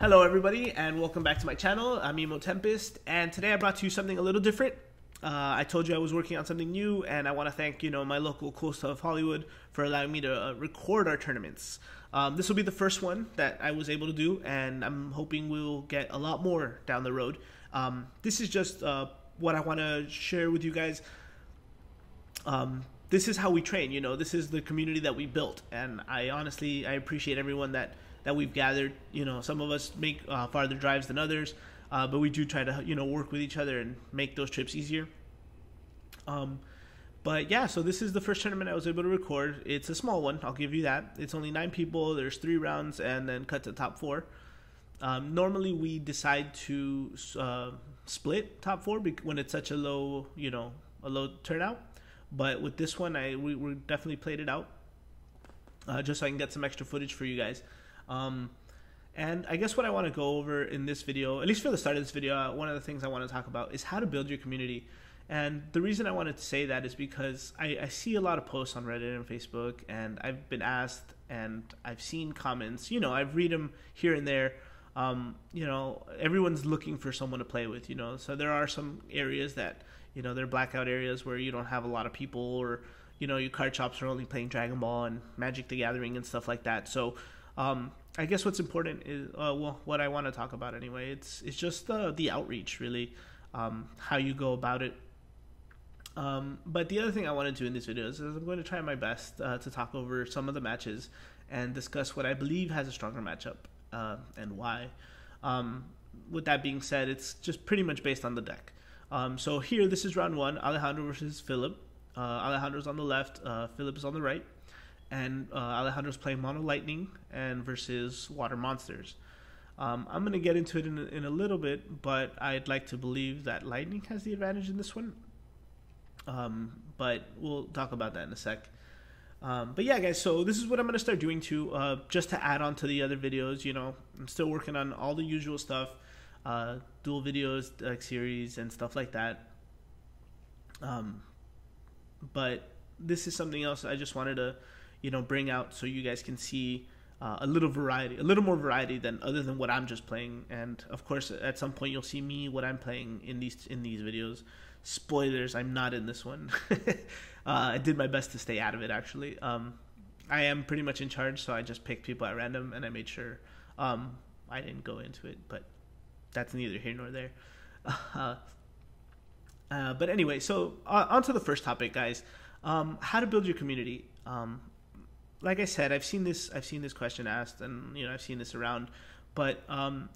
Hello everybody and welcome back to my channel. I'm Emo Tempest and today I brought to you something a little different. I told you I was working on something new and I want to thank my local Cool Stuff Hollywood for allowing me to record our tournaments. This will be the first one that I was able to do and I'm hoping we'll get a lot more down the road. This is just what I want to share with you guys. This is how we train, this is the community that we built, and I appreciate everyone that we've gathered. Some of us make farther drives than others, but we do try to work with each other and make those trips easier. But yeah, so this is the first tournament I was able to record. It's a small one, I'll give you that. It's only 9 people, there's 3 rounds, and then cut to top 4. Normally we decide to split top 4 when it's such a low, a low turnout. But with this one, we definitely played it out, just so I can get some extra footage for you guys. And I guess what I want to go over in this video, at least for the start of this video, one of the things I want to talk about is how to build your community. And the reason I wanted to say that is because I see a lot of posts on Reddit and Facebook, and I've been asked and I've seen comments, I've read them here and there. Everyone's looking for someone to play with, so there are some areas that, they're blackout areas where you don't have a lot of people, or, your card shops are only playing Dragon Ball and Magic the Gathering and stuff like that. So, I guess what's important is, what I want to talk about anyway, it's just the outreach, really, how you go about it. But the other thing I want to do in this video is I'm going to try my best to talk over some of the matches and discuss what I believe has a stronger matchup and why. With that being said, it's just pretty much based on the deck. So here, this is round 1, Alejandro versus Philip. Alejandro's on the left, Philip is on the right. And Alejandro's playing Mono Lightning and versus Water Monsters. I'm going to get into it in a little bit, but I'd like to believe that Lightning has the advantage in this one. But we'll talk about that in a sec. But yeah, guys, so this is what I'm going to start doing too, just to add on to the other videos. I'm still working on all the usual stuff, dual videos, deck series, and stuff like that. But this is something else I just wanted to bring out so you guys can see a little more variety than other than what I'm just playing. And of course, at some point you'll see me what I'm playing in these videos. Spoilers, I'm not in this one. I did my best to stay out of it, actually. I am pretty much in charge, so I just picked people at random and I made sure I didn't go into it, but that's neither here nor there. But anyway, so on to the first topic, guys. How to build your community. Like I said, I've seen this question asked, and I've seen this around, but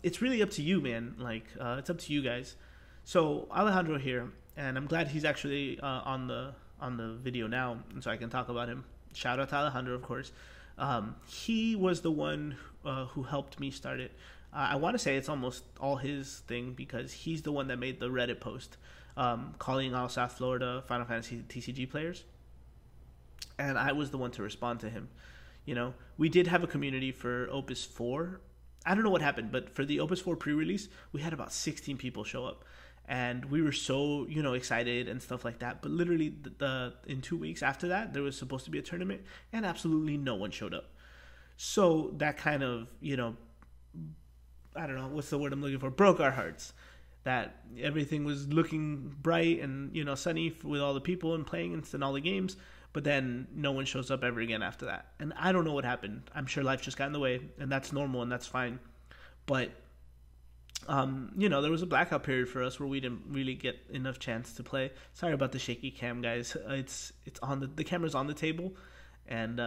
it's really up to you, man. It's up to you guys. So Alejandro here, and I'm glad he's actually on the video now, and so I can talk about him. Shout out to Alejandro, of course. He was the one who helped me start it. I want to say it's almost all his thing because he's the one that made the Reddit post calling all South Florida Final Fantasy TCG players. And I was the one to respond to him. We did have a community for Opus 4. I don't know what happened, but for the Opus 4 pre-release, we had about 16 people show up. And we were so, excited and stuff like that. But literally, in 2 weeks after that, there was supposed to be a tournament, and absolutely no one showed up. So that kind of, I don't know, what's the word I'm looking for? Broke our hearts. That everything was looking bright and, sunny with all the people and playing and all the games. But then no one shows up ever again after that. And I don't know what happened. I'm sure life just got in the way, and that's normal and that's fine. But, there was a blackout period for us where we didn't really get enough chance to play. Sorry about the shaky cam, guys. It's on the camera's on the table, and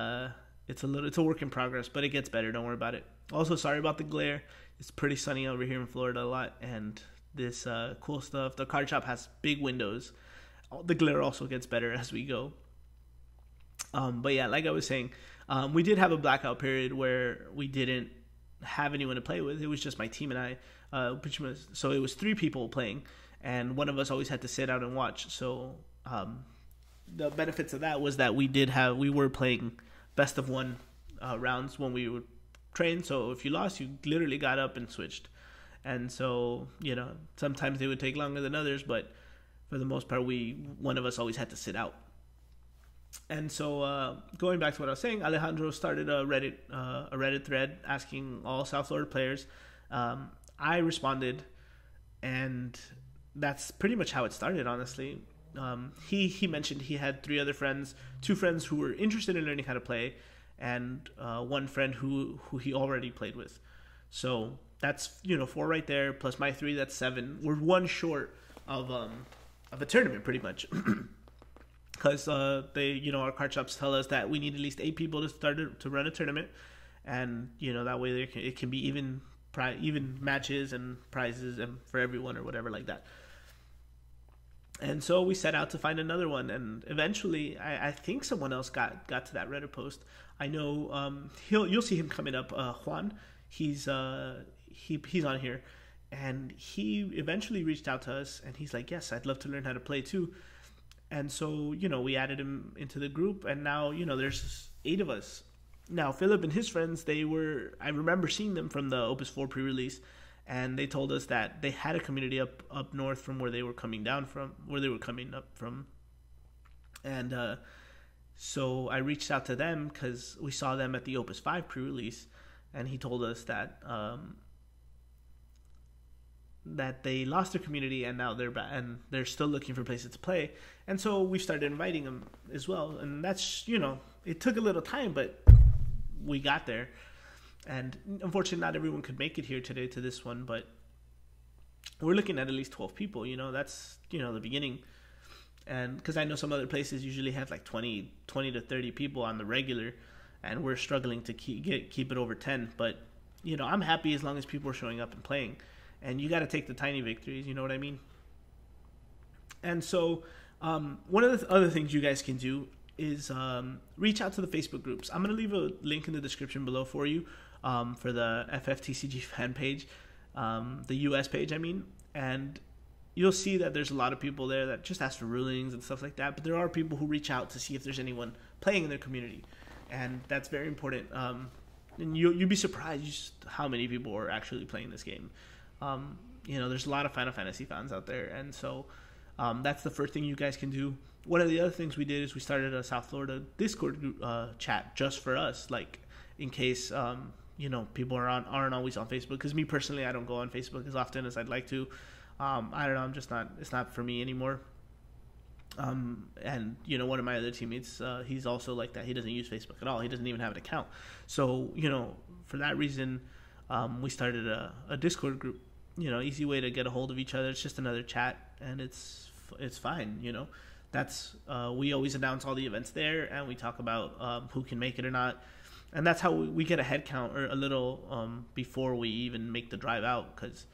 it's a work in progress, but it gets better. Don't worry about it. Also, sorry about the glare. It's pretty sunny over here in Florida a lot, and this cool stuff. The card shop has big windows. The glare also gets better as we go. But yeah, like I was saying, we did have a blackout period where we didn't have anyone to play with. It was just my team and I. So it was 3 people playing, and one of us always had to sit out and watch. So the benefits of that was that we were playing best of 1 rounds when we would train. So if you lost, you literally got up and switched. And so sometimes they would take longer than others, but for the most part, one of us always had to sit out. And so going back to what I was saying, Alejandro started a Reddit thread asking all South Florida players I responded, and that's pretty much how it started, honestly. He mentioned he had 3 other friends, 2 friends who were interested in learning how to play, and 1 friend who he already played with. So that's 4 right there, plus my 3, that's 7. We're 1 short of a tournament, pretty much. Because our card shops tell us that we need at least 8 people to run a tournament, and that way it can be even matches and prizes and for everyone or whatever like that. And so we set out to find another one, and eventually I think someone else got to that Reddit post. I know you'll see him coming up. Juan, he's on here, and he eventually reached out to us, and he's like, yes, I'd love to learn how to play too. And so we added him into the group, and now there's 8 of us. Now Philip and his friends, I remember seeing them from the Opus 4 pre-release, and they told us that they had a community up north from where they were coming up from. And so I reached out to them because we saw them at the Opus 5 pre-release, and he told us that that they lost their community, and now they're back, and they're still looking for places to play. And so we started inviting them as well, and that's it took a little time, but we got there. And unfortunately, not everyone could make it here today to this one, but we're looking at least 12 people. That's the beginning. And because I know some other places usually have like 20 to 30 people on the regular, and we're struggling to keep it over 10. But I'm happy as long as people are showing up and playing. And you got to take the tiny victories. You know what I mean? And so one of the other things you guys can do is reach out to the Facebook groups. I'm going to leave a link in the description below for you for the FFTCG fan page, the US page, I mean. And you'll see that there's a lot of people there that just ask for rulings and stuff like that. But there are people who reach out to see if there's anyone playing in their community. And that's very important. And you'd be surprised just how many people are actually playing this game. There's a lot of Final Fantasy fans out there. And so that's the first thing you guys can do. One of the other things we did is we started a South Florida Discord group, chat just for us, like in case people aren't always on Facebook. Because me personally, I don't go on Facebook as often as I'd like to. I don't know, I'm just not. It's not for me anymore. And one of my other teammates, he's also like that. He doesn't use Facebook at all. He doesn't even have an account. So for that reason, we started a Discord group. Easy way to get a hold of each other. It's just another chat, and it's fine. That's we always announce all the events there, and we talk about who can make it or not, and that's how we get a head count or a little before we even make the drive out, because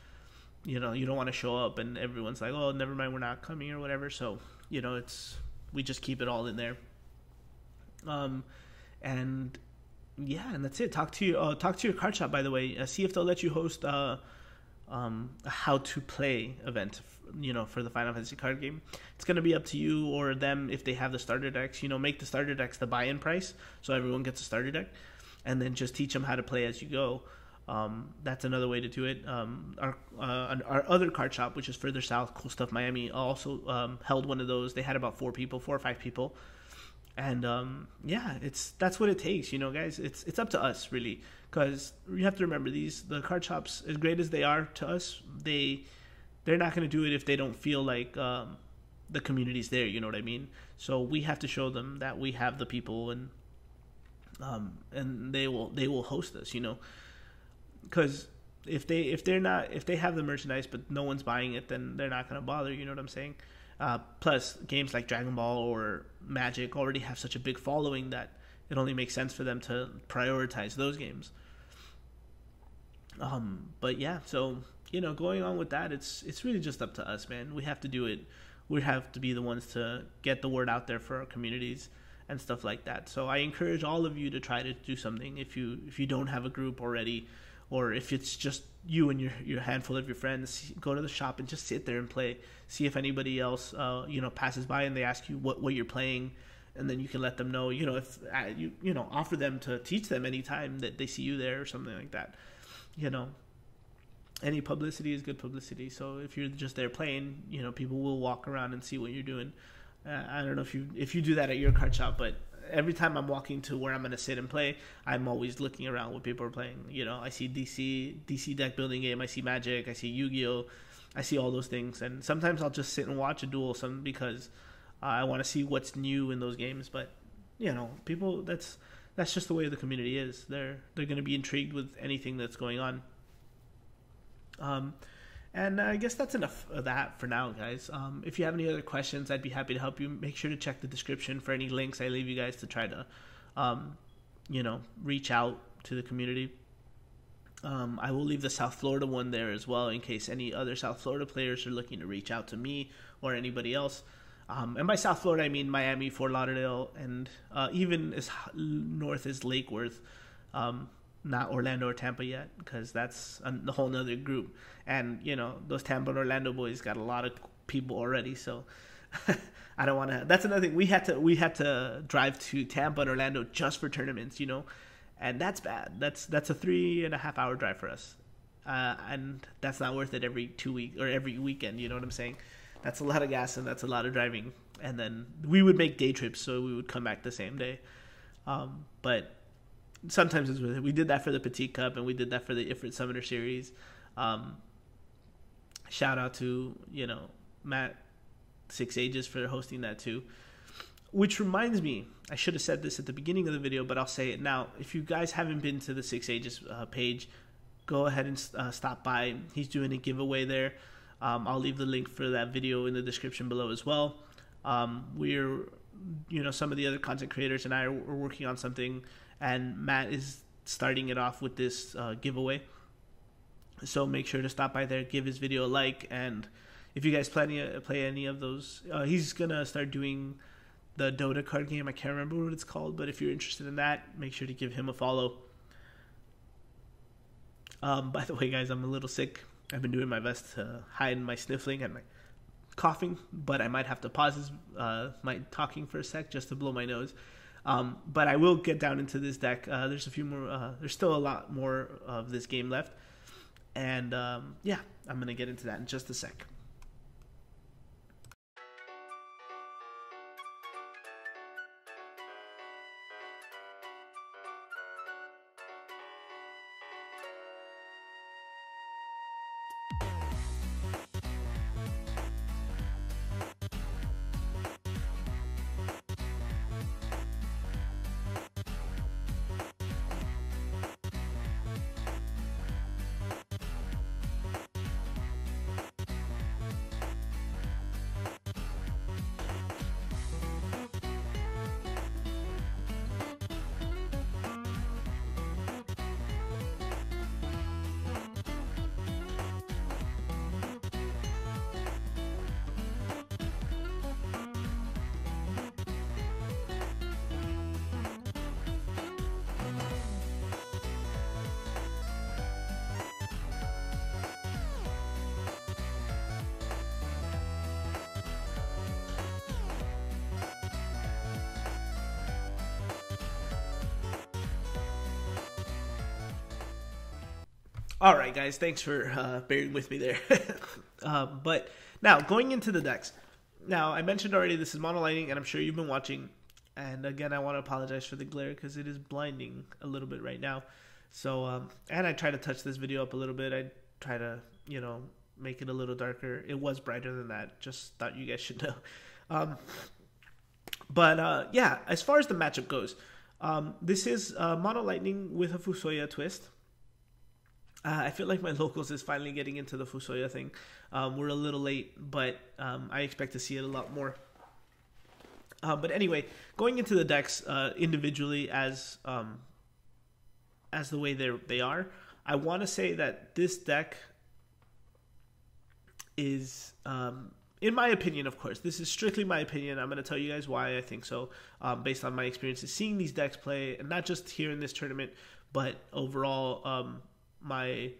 you don't want to show up and everyone's like, oh, never mind, we're not coming or whatever. So we just keep it all in there, and that's it. Talk to your card shop, by the way. See if they'll let you host a how to play event for the Final Fantasy card game. It's going to be up to you or them if they have the starter decks. Make the starter decks the buy-in price so everyone gets a starter deck, and then just teach them how to play as you go. That's another way to do it. Our other card shop, which is further south, Cool Stuff Miami, also held one of those. They had about 4 or 5 people. And that's what it takes, guys. It's up to us, really, because you have to remember the card shops, as great as they are to us, they're not going to do it if they don't feel like the community's there. You know what I mean? So we have to show them that we have the people, and they will host us. Because if they have the merchandise but no one's buying it, then they're not going to bother. You know what I'm saying? Plus, games like Dragon Ball or Magic already have such a big following that it only makes sense for them to prioritize those games. But yeah, so going on with that, it's really just up to us, man. We have to do it. We have to be the ones to get the word out there for our communities and stuff like that. So I encourage all of you to try to do something if you don't have a group already, or if it's just you and your handful of your friends. Go to the shop and just sit there and play. See if anybody else passes by and they ask you what you're playing, and then you can let them know. If offer them to teach them anytime that they see you there or something like that. Any publicity is good publicity. So if you're just there playing, people will walk around and see what you're doing. I don't know if you do that at your card shop, but every time I'm walking to where I'm going to sit and play, I'm always looking around what people are playing. You know, I see DC deck building game, I see Magic, I see Yu-Gi-Oh, I see all those things, and sometimes I'll just sit and watch a duel, because I want to see what's new in those games. But you know, people, that's just the way the community is. They're going to be intrigued with anything that's going on. And I guess that's enough of that for now, guys. If you have any other questions, I'd be happy to help you. Make sure to check the description for any links I leave you guys to try to, you know, reach out to the community. I will leave the South Florida one there as well in case any other South Florida players are looking to reach out to me or anybody else. And by South Florida, I mean Miami, Fort Lauderdale, and even as north as Lake Worth. Not Orlando or Tampa yet, because that's a whole nother group. And, you know, those Tampa and Orlando boys got a lot of people already, so I don't want to. That's another thing. We had to drive to Tampa and Orlando just for tournaments, you know, and that's bad. That's a 3.5 hour drive for us, and that's not worth it every 2 weeks or every weekend. You know what I'm saying? That's a lot of gas and that's a lot of driving. And then we would make day trips, so we would come back the same day. But sometimes it's worth it. We did that for the Petite Cup, and we did that for the Ifrit Summoner Series. Shout out to, you know, Matt 6 Ages for hosting that too. Which reminds me, I should have said this at the beginning of the video, but I'll say it now. If you guys haven't been to the 6 Ages page, go ahead and stop by. He's doing a giveaway there. I'll leave the link for that video in the description below as well. We're, you know, some of the other content creators and I are working on something, and Matt is starting it off with this giveaway. So make sure to stop by there, give his video a like, and if you guys play any of those, he's going to start doing the Dota card game. I can't remember what it's called, but if you're interested in that, make sure to give him a follow. By the way, guys, I'm a little sick. I've been doing my best to hide my sniffling and my coughing, but I might have to pause my talking for a sec just to blow my nose. But I will get down into this deck. There's a few more. There's still a lot more of this game left, and yeah, I'm gonna get into that in just a sec. All right, guys, thanks for bearing with me there. But now, going into the decks. Now, I mentioned already this is Mono Lightning, and I'm sure you've been watching. And again, I want to apologize for the glare because it is blinding a little bit right now. So, and I try to touch this video up a little bit. I try to, you know, make it a little darker. It was brighter than that. Just thought you guys should know. But yeah, as far as the matchup goes, this is Mono Lightning with a Fusoya twist. I feel like my locals is finally getting into the Fusoya thing. We're a little late, but I expect to see it a lot more. But anyway, going into the decks individually as the way they are, I want to say that this deck is, in my opinion, of course, this is strictly my opinion. I'm going to tell you guys why I think so, based on my experiences seeing these decks play, and not just here in this tournament, but overall, my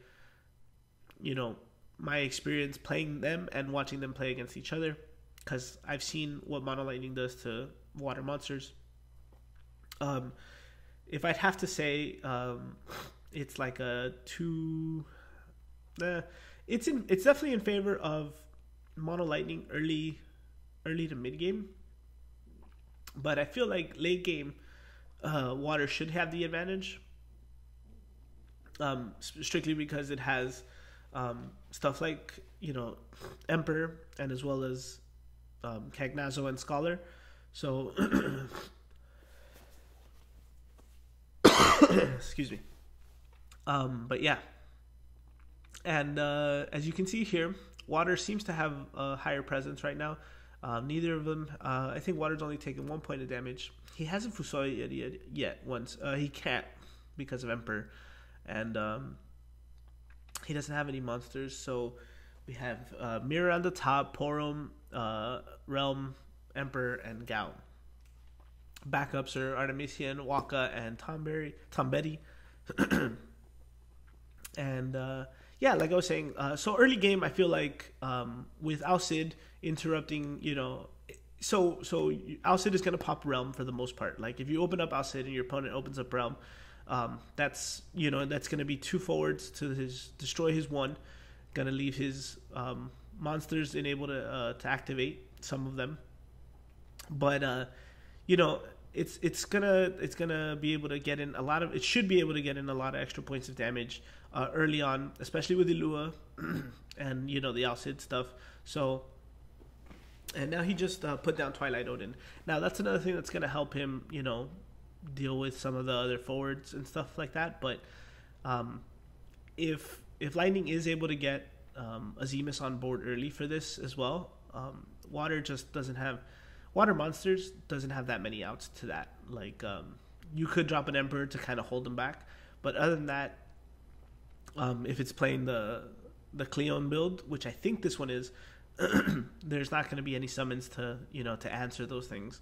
experience playing them and watching them play against each other, because I've seen what Mono Lightning does to water monsters. If I'd have to say, it's like a 2. It's definitely in favor of Mono Lightning early to mid game, But I feel like late game, Water should have the advantage, strictly because it has stuff like, Emperor, and as well as Cagnazzo and Scholar. So, excuse me. But yeah. And as you can see here, Water seems to have a higher presence right now. Neither of them. I think Water's only taken 1 point of damage. He hasn't Fusoya yet once. He can't because of Emperor. And he doesn't have any monsters. So we have Mirror on the top, Porom, Realm, Emperor, and Gao. Backups are Artemisian, Waka, and Tombetti. And yeah, like I was saying, so early game, I feel like with Alcid interrupting, so Alcid is going to pop Realm for the most part. Like if you open up Alcid and your opponent opens up Realm, that's going to be 2 forwards to destroy his 1, going to leave his monsters unable to activate, some of them. But it's gonna be able to get in a lot of. It should be able to get in a lot of extra points of damage early on, especially with Ilua and the Alcid stuff. So, and now he just put down Twilight Odin. Now that's another thing that's gonna help him, deal with some of the other forwards and stuff like that. But if Lightning is able to get Azimus on board early for this as well, Water just doesn't have. Water Monsters doesn't have that many outs to that. Like, you could drop an Emperor to kind of hold them back. But other than that, if it's playing the Cleon build, which I think this one is, there's not going to be any summons to answer those things.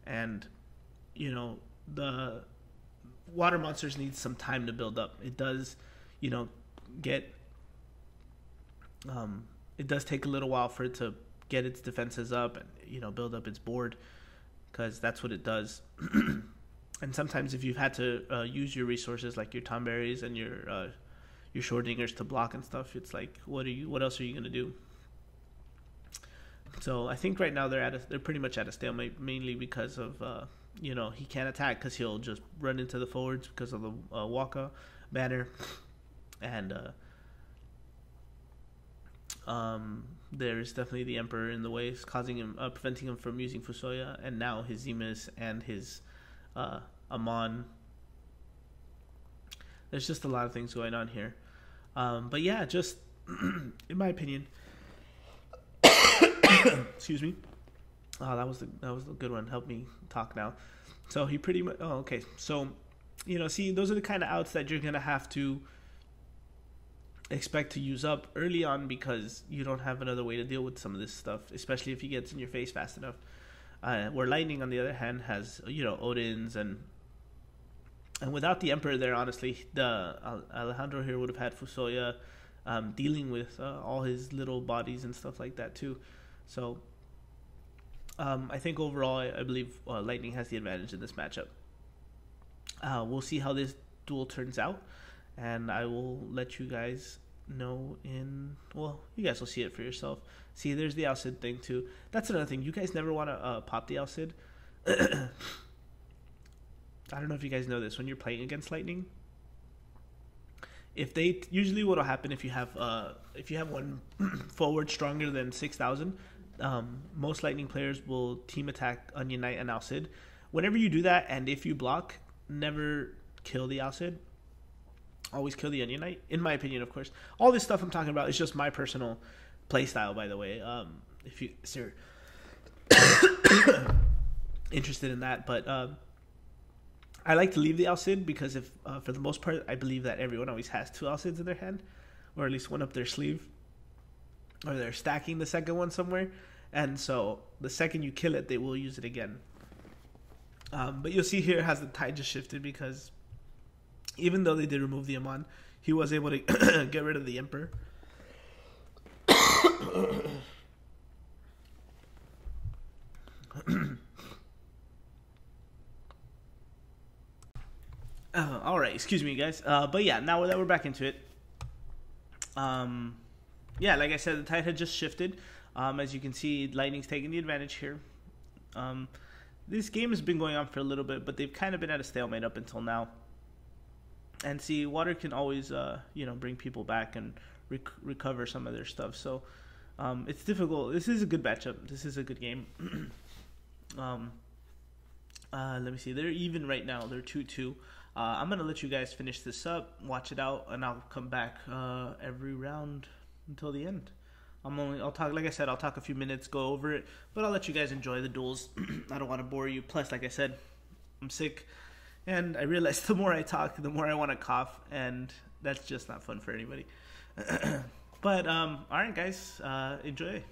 And, the Water Monsters need some time to build up. It does, it does take a little while for it to get its defenses up and build up its board, because that's what it does. And sometimes if you've had to use your resources like your Tomberries and your Schrodingers to block and stuff, it's like what else are you gonna do? So I think right now they're pretty much at a stalemate, mainly because of he can't attack because he'll just run into the forwards because of the Waka banner, and there's definitely the Emperor in the way, causing him, preventing him from using Fusoya, and now his Zemus and his Amon. There's just a lot of things going on here. But yeah, just in my opinion, excuse me. Oh, that was a good one. Help me talk now. So he pretty much. Oh, okay. So, see, those are the kind of outs that you're gonna have to expect to use up early on, because you don't have another way to deal with some of this stuff, especially if he gets in your face fast enough. Where Lightning, on the other hand, has Odins and without the Emperor there, honestly, the Alejandro here would have had Fusoya dealing with all his little bodies and stuff like that too. So I think overall, I believe Lightning has the advantage in this matchup. We'll see how this duel turns out, and I will let you guys know you guys will see it for yourself. See, there's the Alcid thing too. That's another thing. You guys never want to pop the Alcid. I don't know if you guys know this. When you're playing against Lightning, usually what'll happen if you have one forward stronger than 6,000, most Lightning players will team attack Onion Knight and Alcid. Whenever you do that, and if you block, never kill the Alcid. Always kill the Onion Knight, in my opinion, of course. All this stuff I'm talking about is just my personal play style, by the way. If you sir interested in that, but I like to leave the Alcid because if for the most part, I believe that everyone always has 2 Alcids in their hand, or at least one up their sleeve, or they're stacking the second one somewhere, and so the second you kill it, they will use it again. But you'll see here has the tide just shifted, because even though they did remove the Amon, he was able to get rid of the Emperor. All right, excuse me, guys. But yeah, now that we're back into it, yeah, like I said, the tide had just shifted. As you can see, Lightning's taking the advantage here. this game has been going on for a little bit, but they've kind of been at a stalemate up until now. And see, water can always, bring people back and recover some of their stuff. So it's difficult. This is a good matchup. This is a good game. Let me see. They're even right now. They're 2-2. I'm going to let you guys finish this up, watch it out, and I'll come back every round until the end. I'll talk, like I said, I'll talk a few minutes, go over it, but I'll let you guys enjoy the duels. I don't want to bore you. Plus, like I said, I'm sick. And I realize the more I talk, the more I want to cough, and that's just not fun for anybody. But, all right, guys, enjoy.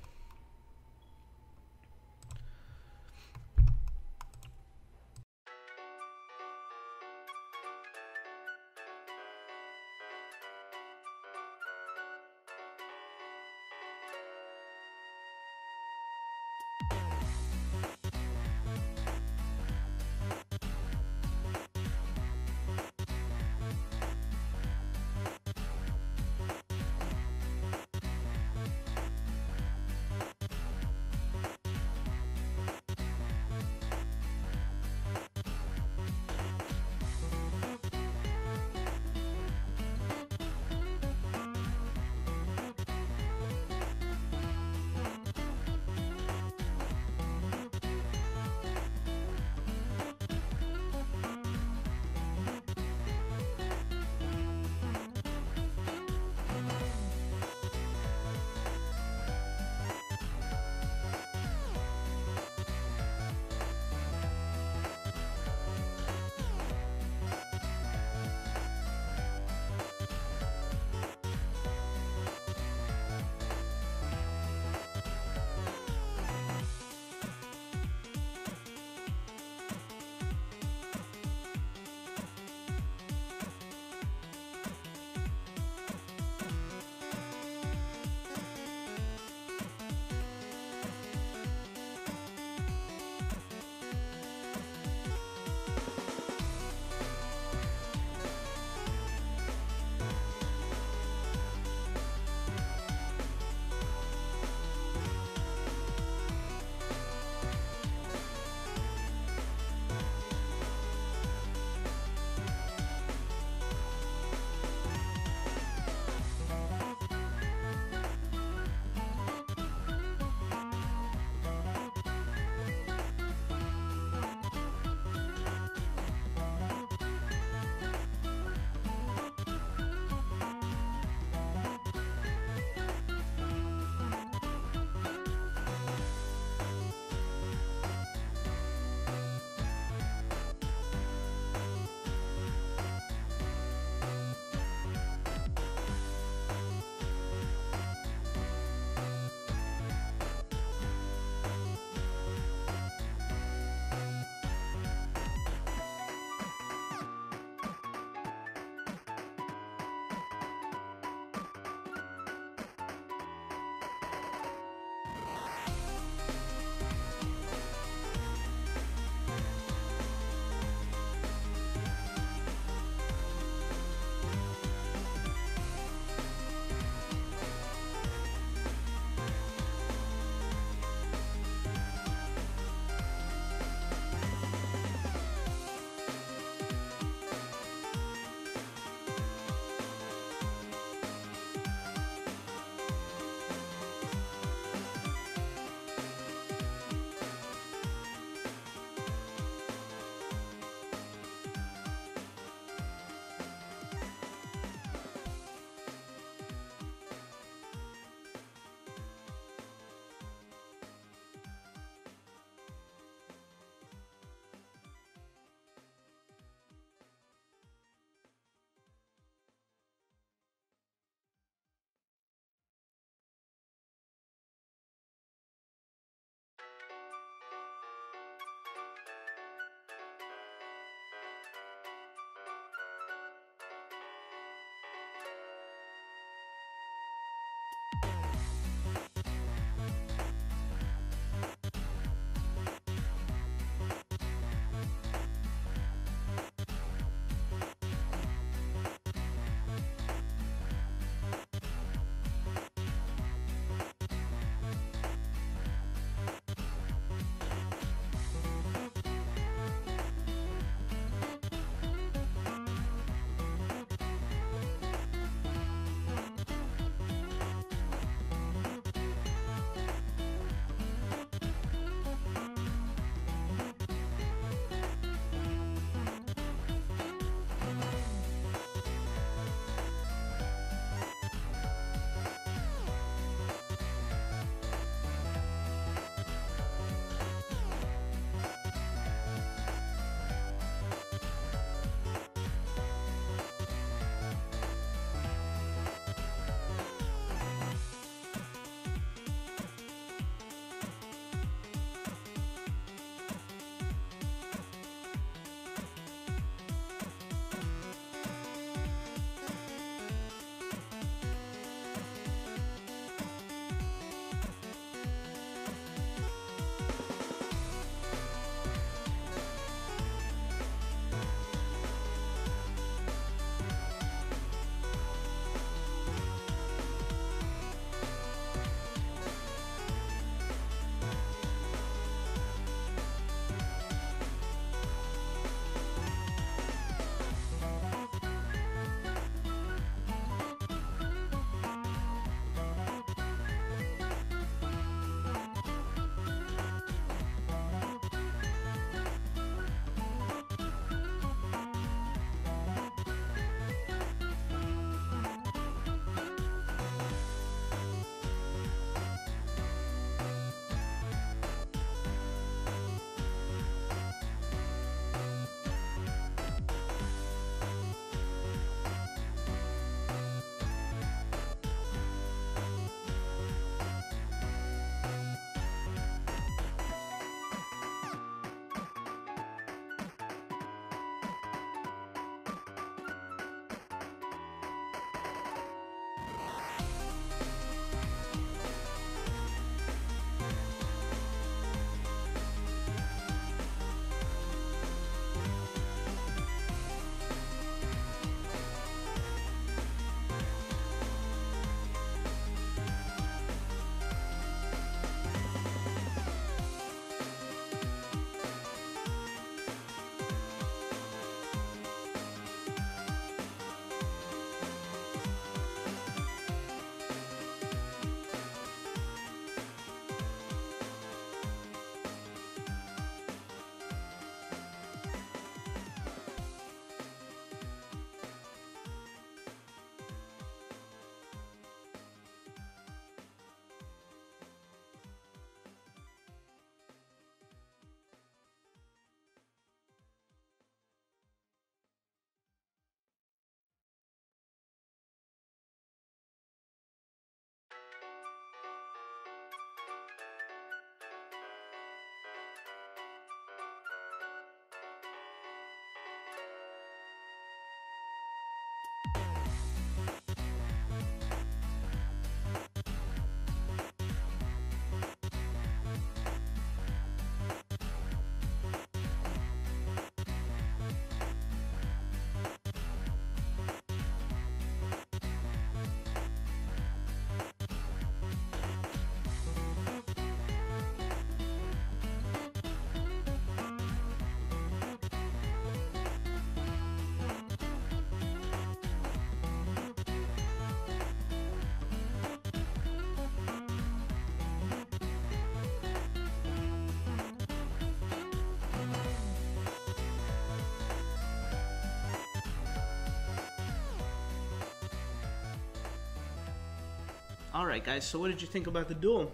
All right, guys. So what did you think about the duel?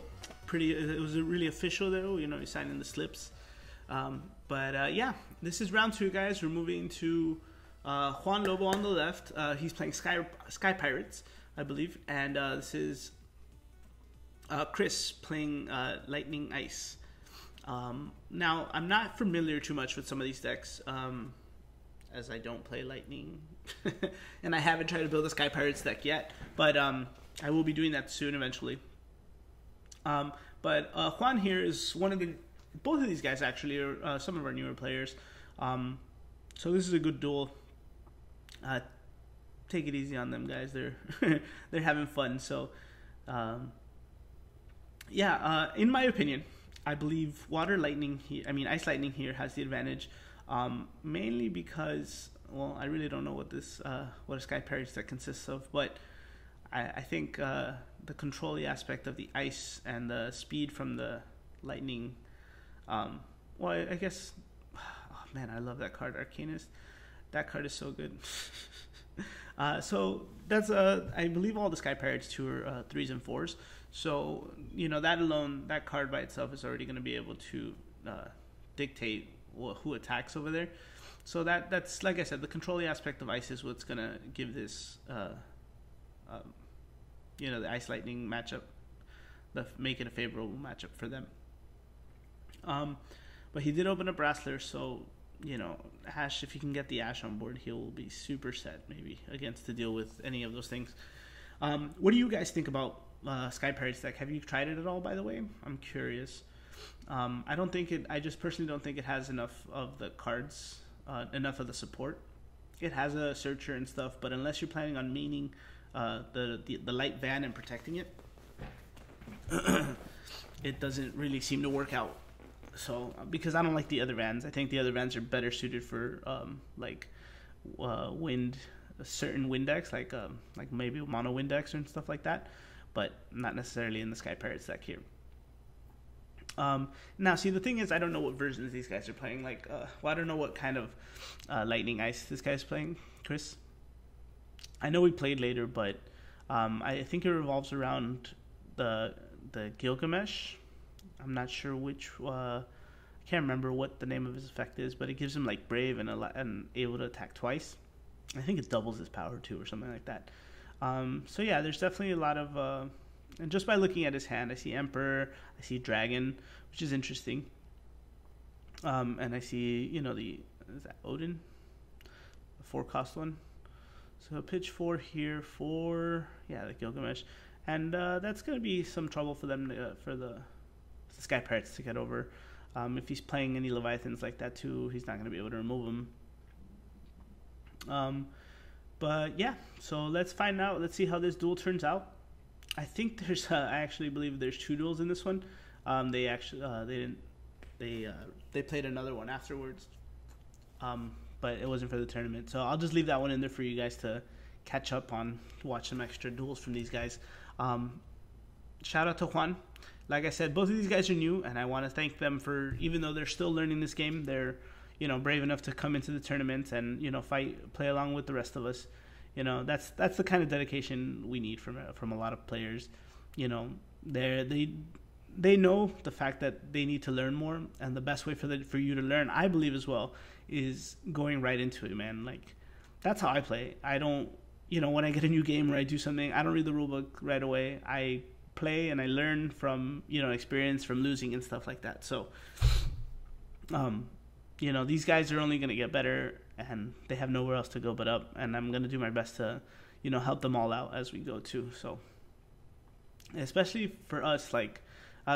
It was really official though. You know, he signed in the slips. Yeah, this is round 2, guys. We're moving to Juan Lobo on the left. He's playing Sky Pirates, I believe, and this is Chris playing Lightning Ice. Now, I'm not familiar too much with some of these decks, as I don't play Lightning, and I haven't tried to build a Sky Pirates deck yet, but I will be doing that soon eventually. Juan here is both of these guys actually are some of our newer players. So this is a good duel. Take it easy on them, guys. They're they're having fun. So in my opinion, I believe Ice Lightning here has the advantage, mainly because, well, I really don't know what a Sky Pirates deck consists of, but I think the control aspect of the ice and the speed from the lightning. I guess. Oh man, I love that card, Arcanist. That card is so good. So that's I believe all the Sky Pirates 2 are 3s and 4s. So that alone, that card by itself is already going to be able to dictate who attacks over there. So that's like I said, the control aspect of ice is what's going to give this the Ice Lightning matchup, make it a favorable matchup for them. But he did open up Wrestler, so Ash, if he can get the Ash on board, he'll be super set maybe against to deal with any of those things. What do you guys think about Sky Pirates deck? Have you tried it at all, by the way? I'm curious. I just personally don't think it has enough of the cards, enough of the support. It has a searcher and stuff, but unless you're planning on maining the light van and protecting it, it doesn't really seem to work out. So because I don't like the other vans, I think the other vans are better suited for certain wind decks, like maybe mono wind decks and stuff like that, but not necessarily in the Sky Pirates deck here. Now, see, the thing is, I don't know what versions these guys are playing. I don't know what kind of Lightning Ice this guy's playing, Chris. I know we played later, but I think it revolves around the Gilgamesh. I'm not sure which. I can't remember what the name of his effect is, but it gives him Brave and able to attack twice. I think it doubles his power too, or something like that. There's definitely a lot of. And just by looking at his hand, I see Emperor, I see Dragon, which is interesting. And I see is that Odin, the 4-cost one. So pitch 4 here for the Gilgamesh, and that's gonna be some trouble for them for the Sky Pirates to get over. If he's playing any Leviathans like that too, he's not gonna be able to remove them. So let's find out. Let's see how this duel turns out. I think there's. I actually believe there's 2 duels in this one. They played another one afterwards. But it wasn't for the tournament. So I'll just leave that one in there for you guys to catch up on, watch some extra duels from these guys. Shout out to Juan. Like I said, both of these guys are new, and I want to thank them for, even though they're still learning this game, they're brave enough to come into the tournament and play along with the rest of us. That's the kind of dedication we need from a lot of players. They know the fact that they need to learn more, and the best way for you to learn, I believe as well, is going right into it, man. That's how I play. I don't, when I get a new game or I do something, I don't read the rulebook right away. I play and I learn from, experience from losing and stuff like that. So, these guys are only going to get better, and they have nowhere else to go but up, and I'm going to do my best to, help them all out as we go too. So, especially for us,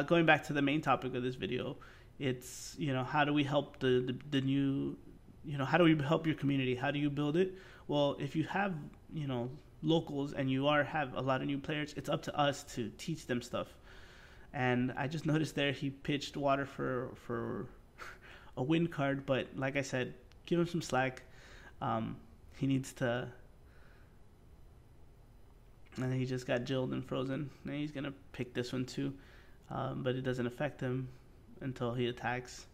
going back to the main topic of this video, it's, how do we help the new, how do we help your community? How do you build it? Well, if you have, locals and you have a lot of new players, it's up to us to teach them stuff. And I just noticed there he pitched water for a wind card, but like I said, give him some slack. He needs to, and he just got jilled and frozen. And he's gonna pick this one too, but it doesn't affect him until he attacks.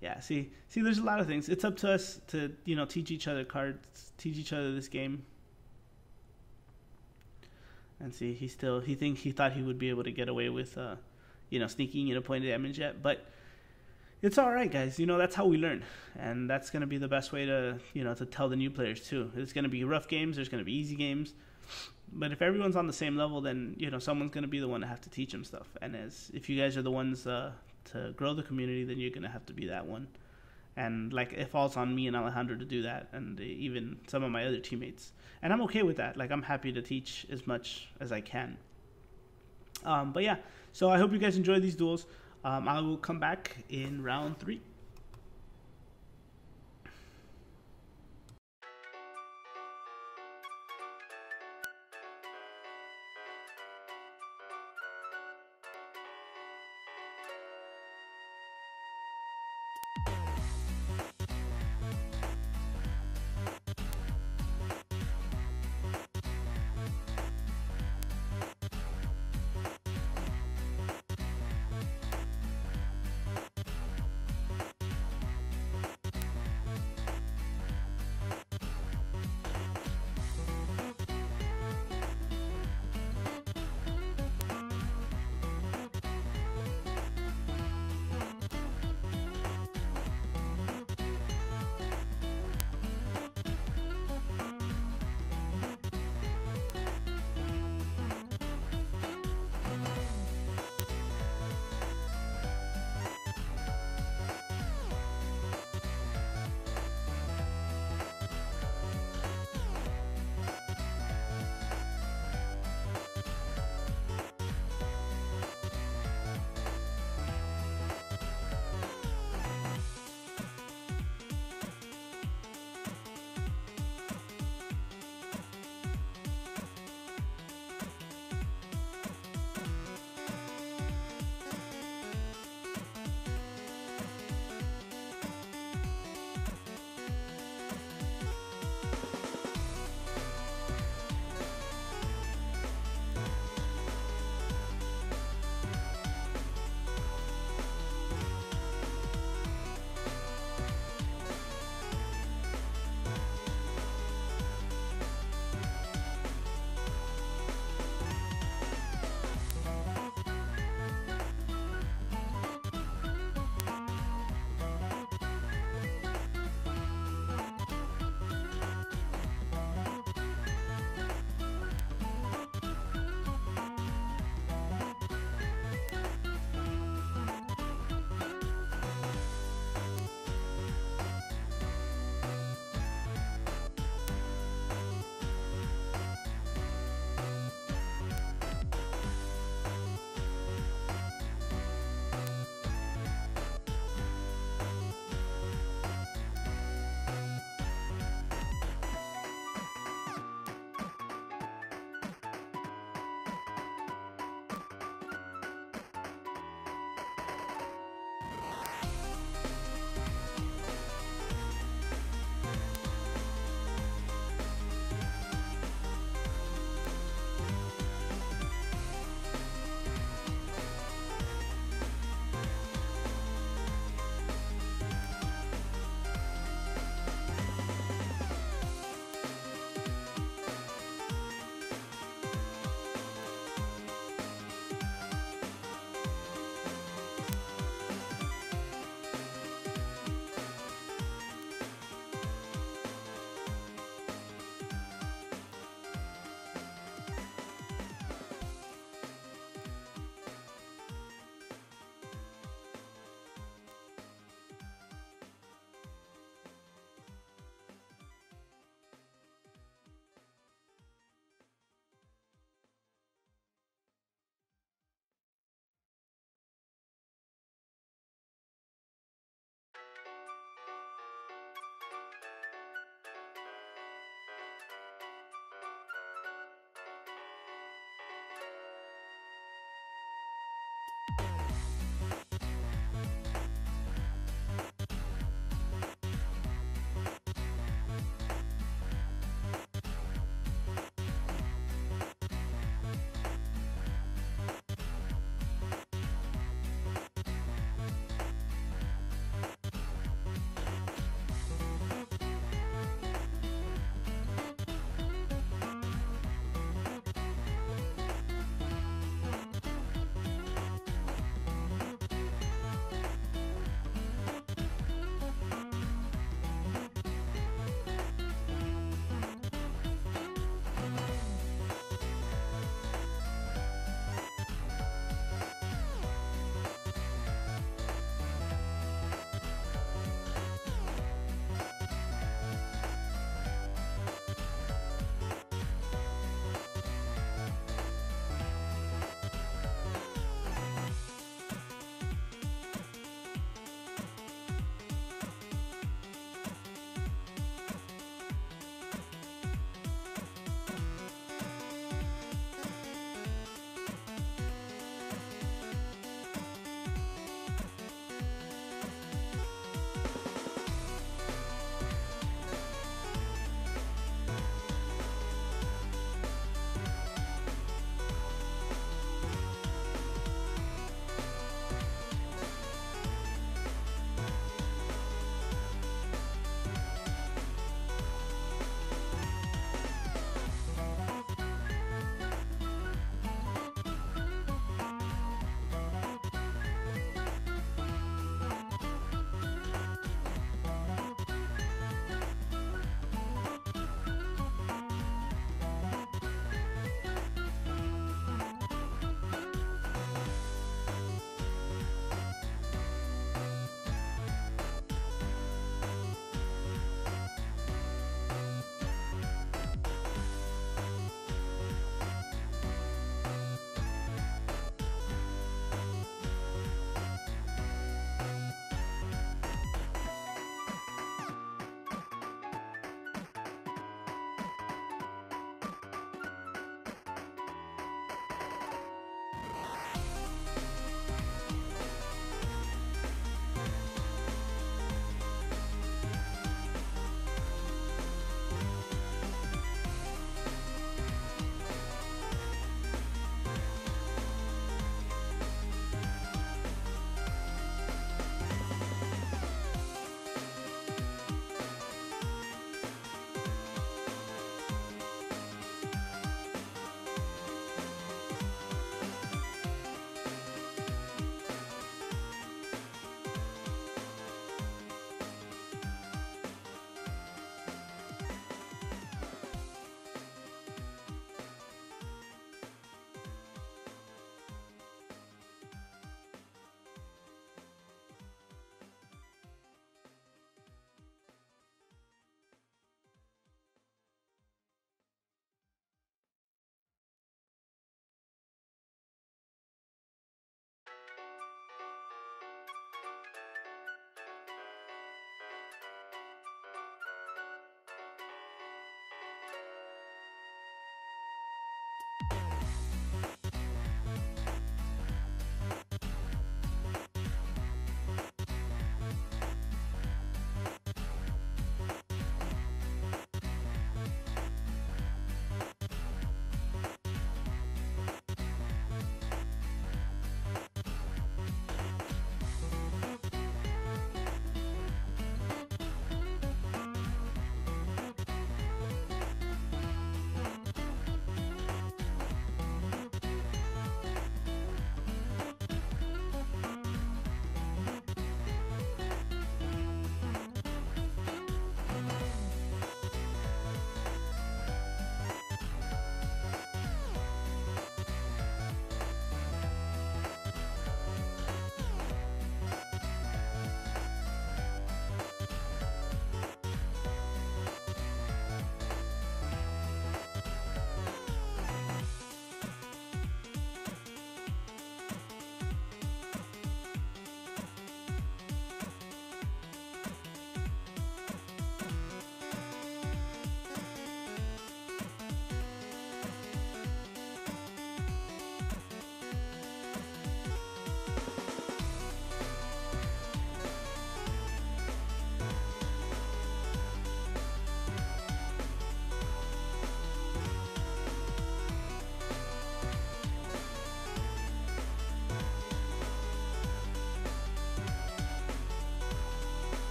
Yeah, see, there's a lot of things. It's up to us to teach each other cards, teach each other this game. and see, he thought he would be able to get away with, sneaking in a point of damage yet, but it's all right, guys. That's how we learn, and that's gonna be the best way to, to tell the new players too. It's gonna be rough games. There's gonna be easy games, but if everyone's on the same level, then someone's gonna be the one to have to teach them stuff. And if you guys are the ones to grow the community, then you're gonna have to be that one. And like, it falls on me and Alejandro to do that, and even some of my other teammates. And I'm okay with that. Like, I'm happy to teach as much as I can. But yeah, so I hope you guys enjoy these duels. I will come back in round 3.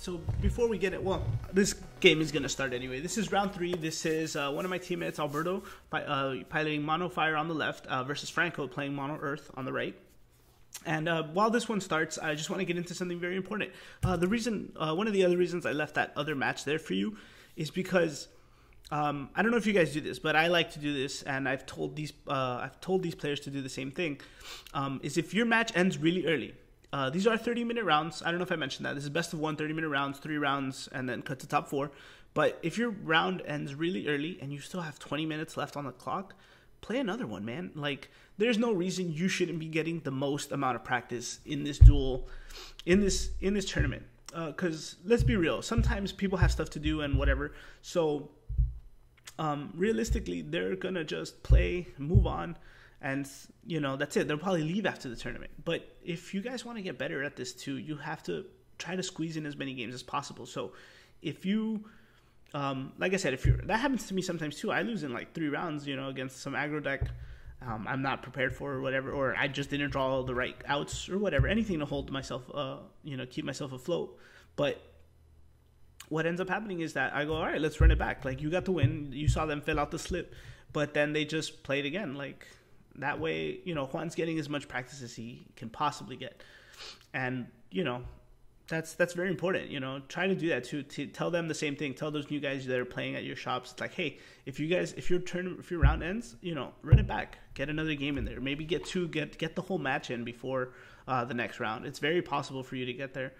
So before we get it, well, this game is going to start anyway. This is round 3. This is one of my teammates, Alberto, piloting Mono Fire on the left versus Franco playing Mono Earth on the right. And while this one starts, I just want to get into something very important. One of the other reasons I left that other match there for you is because I don't know if you guys do this, but I like to do this, and I've told these players to do the same thing. Is if your match ends really early. These are 30-minute rounds. I don't know if I mentioned that. This is best of 1, 30-minute rounds, 3 rounds, and then cut to top 4. But if your round ends really early and you still have 20 minutes left on the clock, play another one, man. Like, there's no reason you shouldn't be getting the most amount of practice in this duel, in this tournament. Because let's be real, sometimes people have stuff to do and whatever. So realistically, they're gonna just play, move on. And, that's it. They'll probably leave after the tournament. But if you guys want to get better at this too, you have to try to squeeze in as many games as possible. So if you, like I said, that happens to me sometimes too. I lose in like 3 rounds, against some aggro deck I'm not prepared for or whatever, or I just didn't draw the right outs or whatever. Anything to hold myself, keep myself afloat. But what ends up happening is that I go, all right, let's run it back. Like, you got the win. You saw them fill out the slip. But then they just played again. Like, that way, Juan's getting as much practice as he can possibly get. And, that's very important. Try to do that too. To tell them the same thing. Tell those new guys that are playing at your shops. It's like, hey, if your round ends, run it back. Get another game in there. Maybe get the whole match in before the next round. It's very possible for you to get there.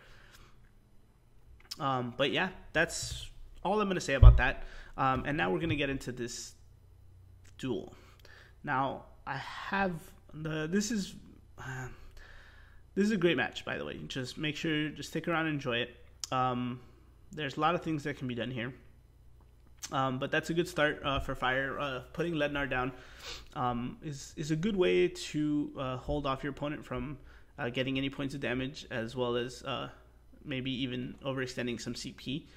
But yeah, that's all I'm going to say about that. And now we're going to get into this duel. Now, I have this is a great match, by the way. Just make sure, just stick around and enjoy it. There's a lot of things that can be done here. But that's a good start for Fire. Putting Lednar down is a good way to hold off your opponent from getting any points of damage, as well as maybe even overextending some CP.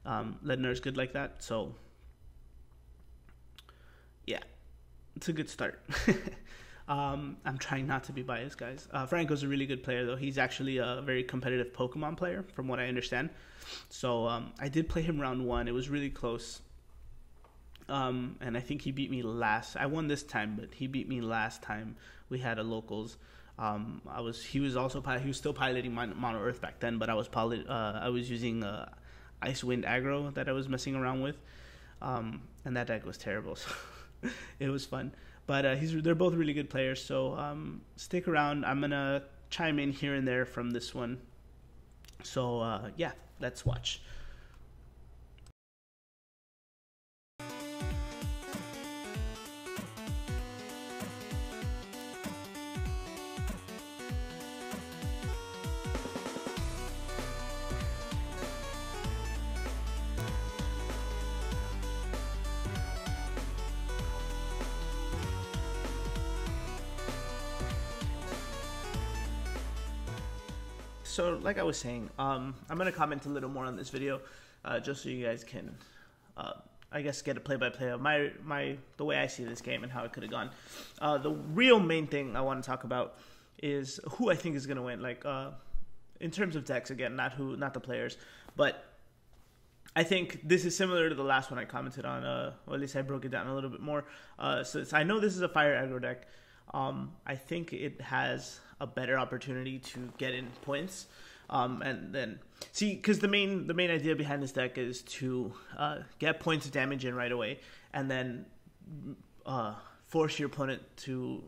Lednar is good like that. So, yeah. It's a good start. I'm trying not to be biased, guys. Franco's a really good player, though. He's actually a very competitive Pokemon player, from what I understand. So I did play him round 1. It was really close. And I think he beat me last. I won this time, but he beat me last time we had a locals. He was still piloting Mono Earth back then, but I was using Ice Wind aggro that I was messing around with. And that deck was terrible. So it was fun, but they're both really good players, so stick around. I'm gonna chime in here and there from this one, so yeah, let's watch. So, like I was saying, I'm going to comment a little more on this video, just so you guys can, I guess, get a play-by-play of the way I see this game and how it could have gone. The real main thing I want to talk about is who I think is going to win. Like, in terms of decks, again, not the players, but I think this is similar to the last one I commented on, or at least I broke it down a little bit more. So I know this is a Fire aggro deck. I think it has a better opportunity to get in points, and then see, because the main idea behind this deck is to get points of damage in right away, and then force your opponent to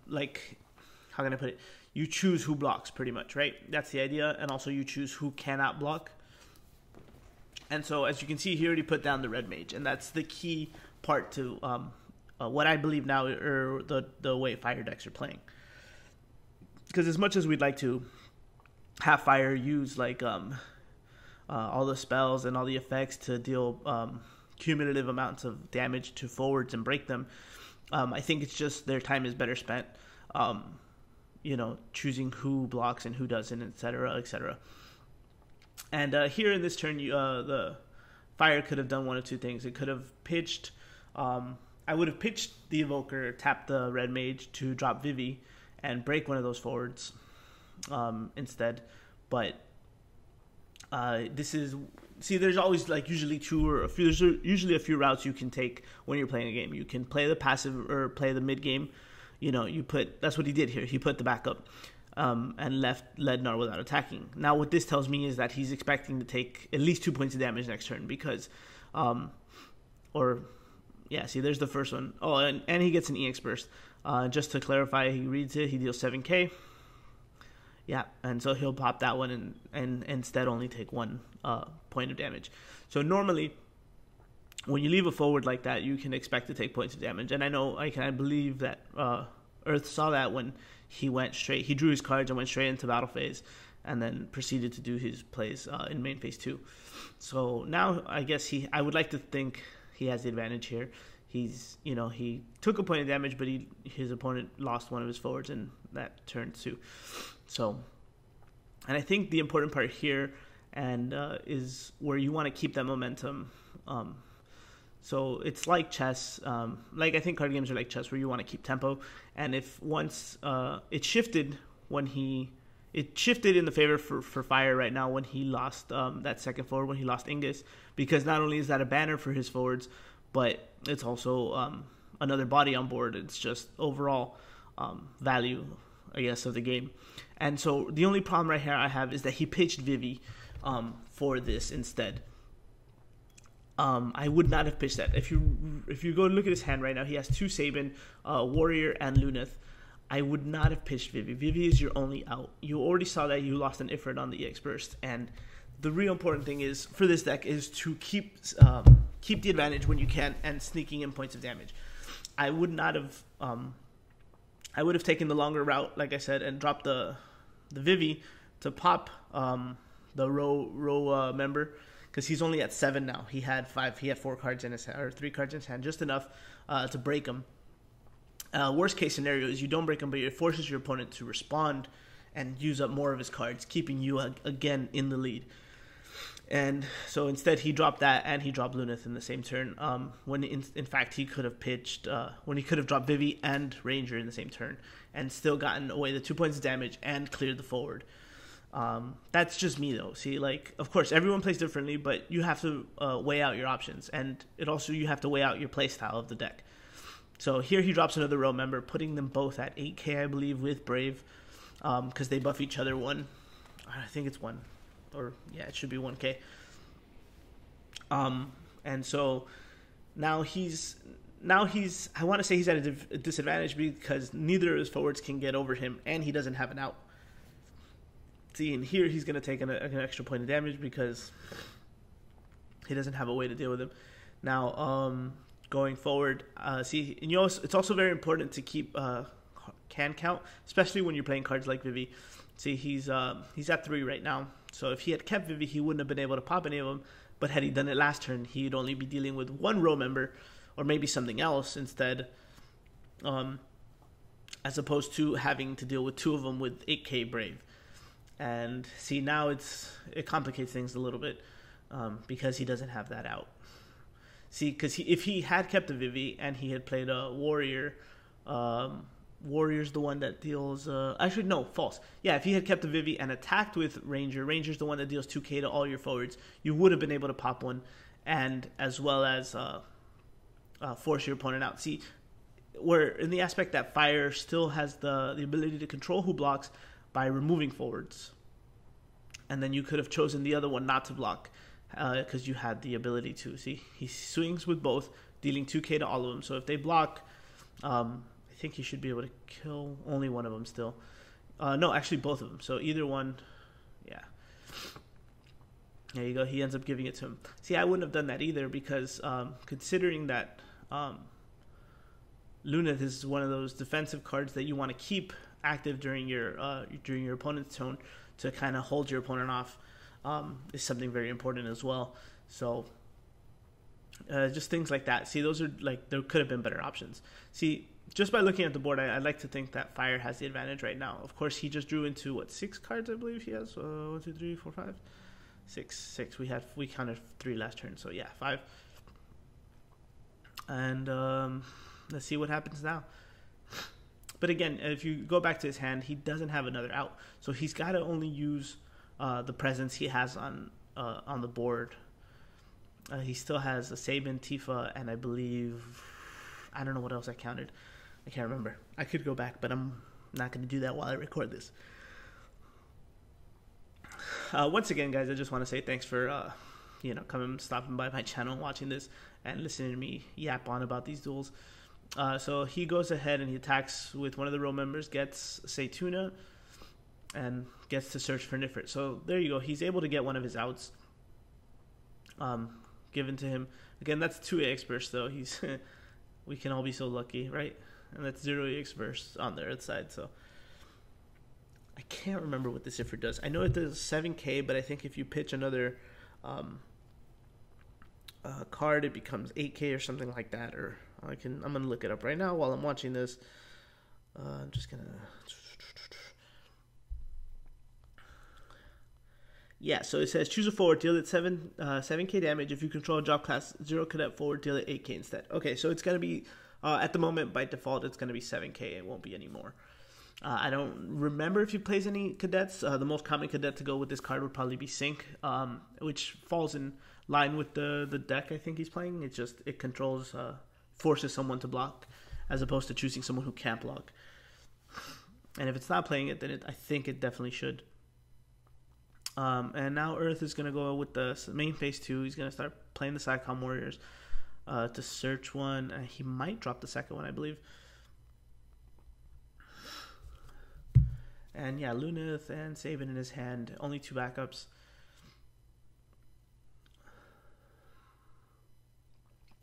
like, how can I put it? You choose who blocks, pretty much, right? That's the idea, and also you choose who cannot block. And so, as you can see, he already put down the red mage, and that's the key part to what I believe now are the way Fire decks are playing. Because as much as we'd like to have Fire use like all the spells and all the effects to deal cumulative amounts of damage to forwards and break them, I think it's just their time is better spent, choosing who blocks and who doesn't, etc., etc. And here in this turn, the Fire could have done one of two things. It could have pitched. I would have pitched the Evoker, tapped the Red Mage to drop Vivi, and break one of those forwards instead. But This is there's always like usually there's usually a few routes you can take when you're playing a game. You can play the passive or play the mid game. That's what he did here. He put the backup and left Lednar without attacking. Now what this tells me is that he's expecting to take at least 2 points of damage next turn because there's the first one. Oh, and he gets an EX burst. Just to clarify, he reads it, he deals 7k. Yeah, and so he'll pop that one and instead only take 1 point of damage. So normally, when you leave a forward like that, you can expect to take points of damage. And I believe that Earth saw that when he drew his cards and went straight into battle phase, and then proceeded to do his plays in main phase 2. So now I guess I would like to think he has the advantage here. He took a point of damage, but his opponent lost one of his forwards in that turn too. So, and I think the important part here is where you want to keep that momentum. So it's like chess. I think card games are like chess, where you want to keep tempo. And if once it shifted in the favor for Fire right now when he lost that second forward, when he lost Ingus, because not only is that a banner for his forwards, but it's also another body on board. It's just overall value, I guess, of the game. And so the only problem right here I have is that he pitched Vivi for this instead. I would not have pitched that. If you go look at his hand right now, he has 2 Sabin, Warrior, and Luneth. I would not have pitched Vivi. Vivi is your only out. You already saw that you lost an Ifrit on the EX Burst, and the real important thing is for this deck is to keep the advantage when you can and sneaking in points of damage. I would not have. I would have taken the longer route, like I said, and dropped the Vivi to pop the row member, because he's only at 7 now. He had 4 cards in his hand, or 3 cards in his hand, just enough to break him. Worst case scenario is you don't break him, but it forces your opponent to respond and use up more of his cards, keeping you again in the lead. And so instead he dropped that, and he dropped Luneth in the same turn, when in fact he could have pitched, when he could have dropped Vivi and Ranger in the same turn and still gotten away the 2 points of damage and cleared the forward. That's just me though. See, of course everyone plays differently, but you have to weigh out your options, and you have to weigh out your play style of the deck. So here he drops another row member, putting them both at 8k, I believe, with Brave, because they buff each other 1. I think it's 1. Or yeah, it should be 1k. And so now he's I want to say he's at a disadvantage because neither of his forwards can get over him, and he doesn't have an out. See, and here he's going to take an extra point of damage because he doesn't have a way to deal with him. Now, going forward, it's also very important to keep can count, especially when you're playing cards like Vivi. See, he's at 3 right now. So if he had kept Vivi, he wouldn't have been able to pop any of them. But had he done it last turn, he'd only be dealing with 1 row member, or maybe something else instead, as opposed to having to deal with 2 of them with 8k Brave. And see, now it complicates things a little bit because he doesn't have that out. See, because if he had kept a Vivi and he had played a Warrior, Warrior's the one that deals... actually, no, false. Yeah, if he had kept a Vivi and attacked with Ranger, Ranger's the one that deals 2k to all your forwards, you would have been able to pop one, and as well as force your opponent out. See, where in the aspect that Fire still has the ability to control who blocks by removing forwards. And then you could have chosen the other one not to block, because you had the ability to. See, he swings with both, dealing 2k to all of them. So if they block... I think he should be able to kill only one of them still. No, actually both of them. So either one, yeah. There you go. He ends up giving it to him. See, I wouldn't have done that either because considering that Luneth is one of those defensive cards that you want to keep active during your opponent's turn to kind of hold your opponent off, is something very important as well. So just things like that. See, those are there could have been better options. See, just by looking at the board, I'd like to think that Fire has the advantage right now. Of course, he just drew into 6 cards, I believe he has. 1, 2, 3, 4, 5, 6. We counted 3 last turn, so yeah, 5. And let's see what happens now. But again, if you go back to his hand, he doesn't have another out, so he's got to only use the presence he has on on the board. He still has a Saban, Tifa, and I believe, I don't know what else I counted. I can't remember. I could go back, but I'm not going to do that while I record this. Once again, guys, I just want to say thanks for stopping by my channel, watching this, and listening to me yap on about these duels. So he goes ahead and he attacks with one of the row members, gets Saytuna, and gets to search for Nifrit. So there you go. He's able to get one of his outs given to him. Again, that's 2 EX burst, though. We can all be so lucky, right? And that's 0 EX burst on the Earth side. So I can't remember what this Ifrit does. I know it does 7k, but I think if you pitch another card, it becomes 8k or something like that. Or I'm gonna look it up right now while I'm watching this. I'm just gonna. Yeah, so it says choose a forward, deal it 7k damage. If you control a job class 0 cadet forward, deal it 8k instead. Okay, so it's gonna be at the moment by default it's gonna be 7k. It won't be any more. I don't remember if he plays any cadets. The most common cadet to go with this card would probably be Sync, which falls in line with the deck I think he's playing. It controls, forces someone to block, as opposed to choosing someone who can't block. And if it's not playing it, then I think it definitely should. And now Earth is going to go with the main phase 2. He's going to start playing the SciComm Warriors to search one. He might drop the second one, I believe. And yeah, Lunith and Saban in his hand. Only 2 backups.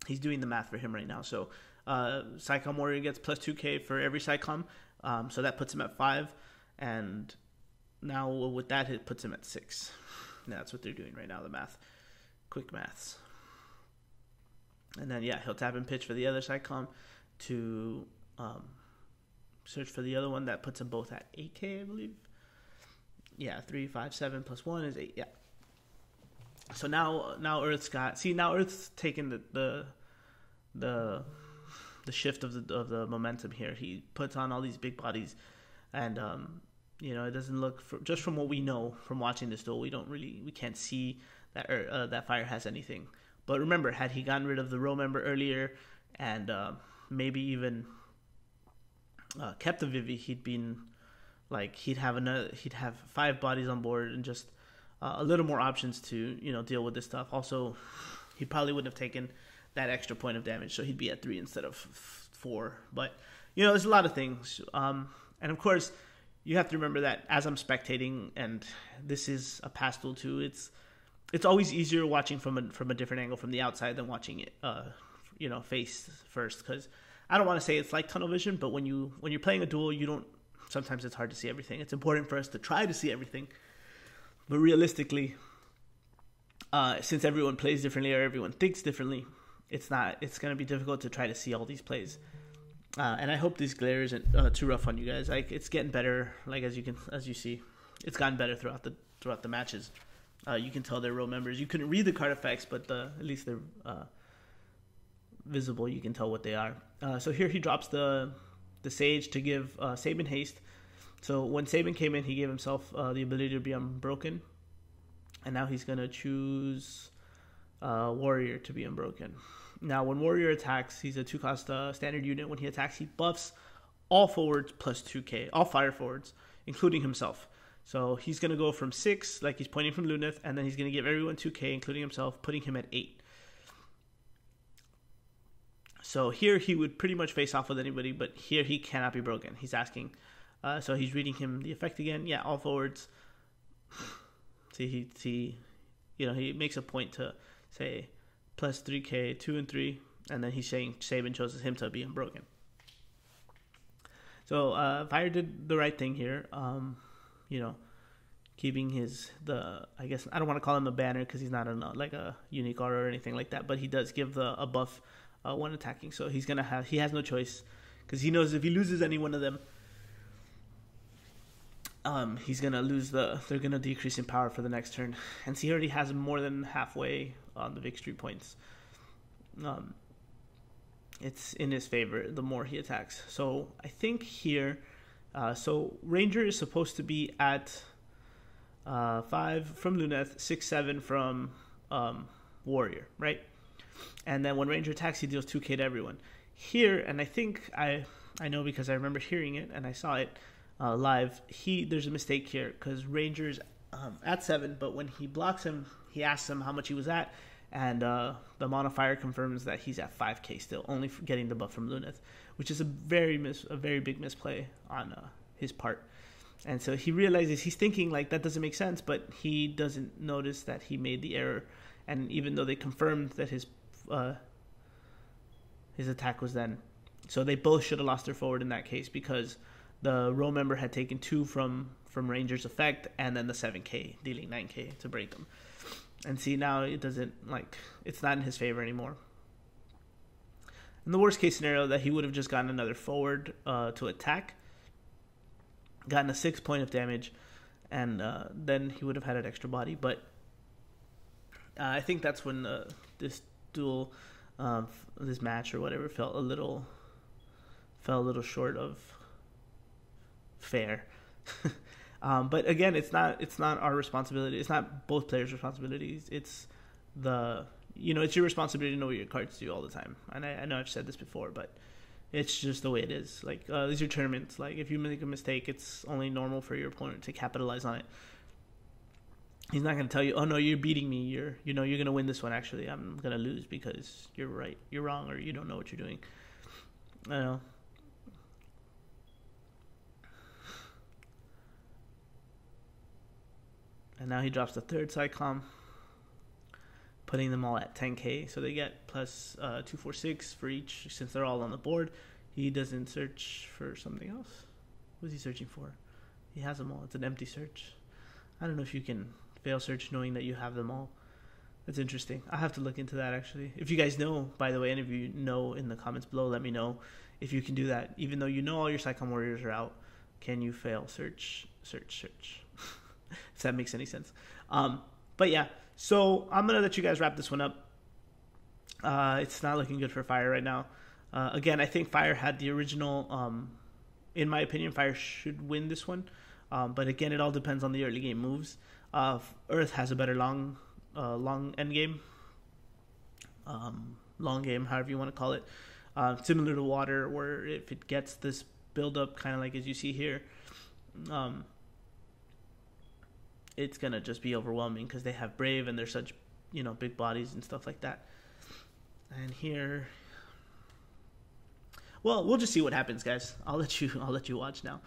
He's doing the math for him right now. So SciComm Warrior gets plus 2k for every SciComm. So that puts him at 5. And now with that, it puts him at 6. That's what they're doing right now, the math. Quick maths. And then, yeah, he'll tap and pitch for the other SciComm to search for the other one. That puts them both at 8k, I believe. Yeah, 3, 5, 7 plus 1 is 8, yeah. So now Earth's got... See, now Earth's taken the shift of the momentum here. He puts on all these big bodies, and it doesn't look, just from what we know from watching this duel, we can't see that that Fire has anything. But remember, had he gotten rid of the row member earlier and maybe even kept the Vivi, he'd have 5 bodies on board and just a little more options to deal with this stuff. Also, he probably wouldn't have taken that extra point of damage, so he'd be at 3 instead of 4. But there's a lot of things, and of course, you have to remember that as I'm spectating, and this is a past duel too, it's always easier watching from a different angle from the outside than watching it face first, because I don't want to say it's like tunnel vision, but when you're playing a duel, sometimes it's hard to see everything. It's important for us to try to see everything, but realistically, since everyone plays differently or everyone thinks differently, it's going to be difficult to try to see all these plays. And I hope this glare isn't too rough on you guys. It's getting better. As you see, it's gotten better throughout the matches. You can tell they're row members. You couldn't read the card effects, but at least they're visible. You can tell what they are. So here he drops the Sage to give Saban haste. So when Saban came in, he gave himself the ability to be unbroken, and now he's gonna choose Warrior to be unbroken. Now, when Warrior attacks, he's a 2-cost standard unit. When he attacks, he buffs all forwards plus 2k, all fire forwards, including himself. So he's going to go from 6, like he's pointing from Lunith, and then he's going to give everyone 2k, including himself, putting him at 8. So here he would pretty much face off with anybody, but here he cannot be broken. He's asking. So he's reading him the effect again. Yeah, all forwards. See, he makes a point to say plus 3k, 2 and 3, and then he's saying Saban chooses him to be unbroken. So Fire did the right thing here, keeping I guess I don't want to call him a banner because he's not a unique aura or anything like that, but he does give a buff when attacking. So he has no choice, because he knows if he loses any one of them, he's gonna lose they're gonna decrease in power for the next turn, and he already has more than halfway on the victory points. It's in his favor the more he attacks. So I think here, so Ranger is supposed to be at 5 from Luneth, 6-7 from Warrior, right? And then when Ranger attacks, he deals 2k to everyone. Here, and I think I know because I remember hearing it and I saw it live, there's a mistake here because Ranger's at 7, but when he blocks him, he asks him how much he was at, and the modifier confirms that he's at 5k still, only for getting the buff from Luneth, which is a very big misplay on his part. And so he realizes, he's thinking like that doesn't make sense, but he doesn't notice that he made the error. And even though they confirmed that his attack was then, so they both should have lost their forward in that case because the row member had taken 2 from Ranger's effect and then the 7k, dealing 9k to break them. And see, now it doesn't, like, it's not in his favor anymore. In the worst case scenario, that he would have just gotten another forward to attack, gotten a 6 point of damage, and then he would have had an extra body. But I think that's when this duel, this match or whatever, fell a little short of fair. But again, it's not our responsibility. It's not both players' responsibilities. It's it's your responsibility to know what your cards do all the time. And I know I've said this before, but it's just the way it is. Like, these are tournaments. Like, if you make a mistake, it's only normal for your opponent to capitalize on it. He's not going to tell you, oh no, you're beating me. You're going to win this one. Actually, I'm going to lose because you're right. You're wrong, or you don't know what you're doing. I don't know. And now he drops the third Psycom, putting them all at 10k. So they get plus 246 for each, since they're all on the board. He doesn't search for something else. What is he searching for? He has them all. It's an empty search. I don't know if you can fail search knowing that you have them all. That's interesting. I have to look into that, actually. If you guys know, by the way, any of you know in the comments below, let me know if you can do that. Even though you know all your Psycom Warriors are out, can you fail search? If that makes any sense. But yeah, so I'm going to let you guys wrap this one up. It's not looking good for Fire right now. Again, I think Fire had the original, in my opinion, Fire should win this one. But again, it all depends on the early game moves. Earth has a better long end game. Long game, however you want to call it. Similar to Water, where if it gets this build up, kind of like as you see here, it's going to just be overwhelming because they have Brave and they're such, big bodies and stuff like that. And here, well, we'll just see what happens, guys. I'll let you watch now.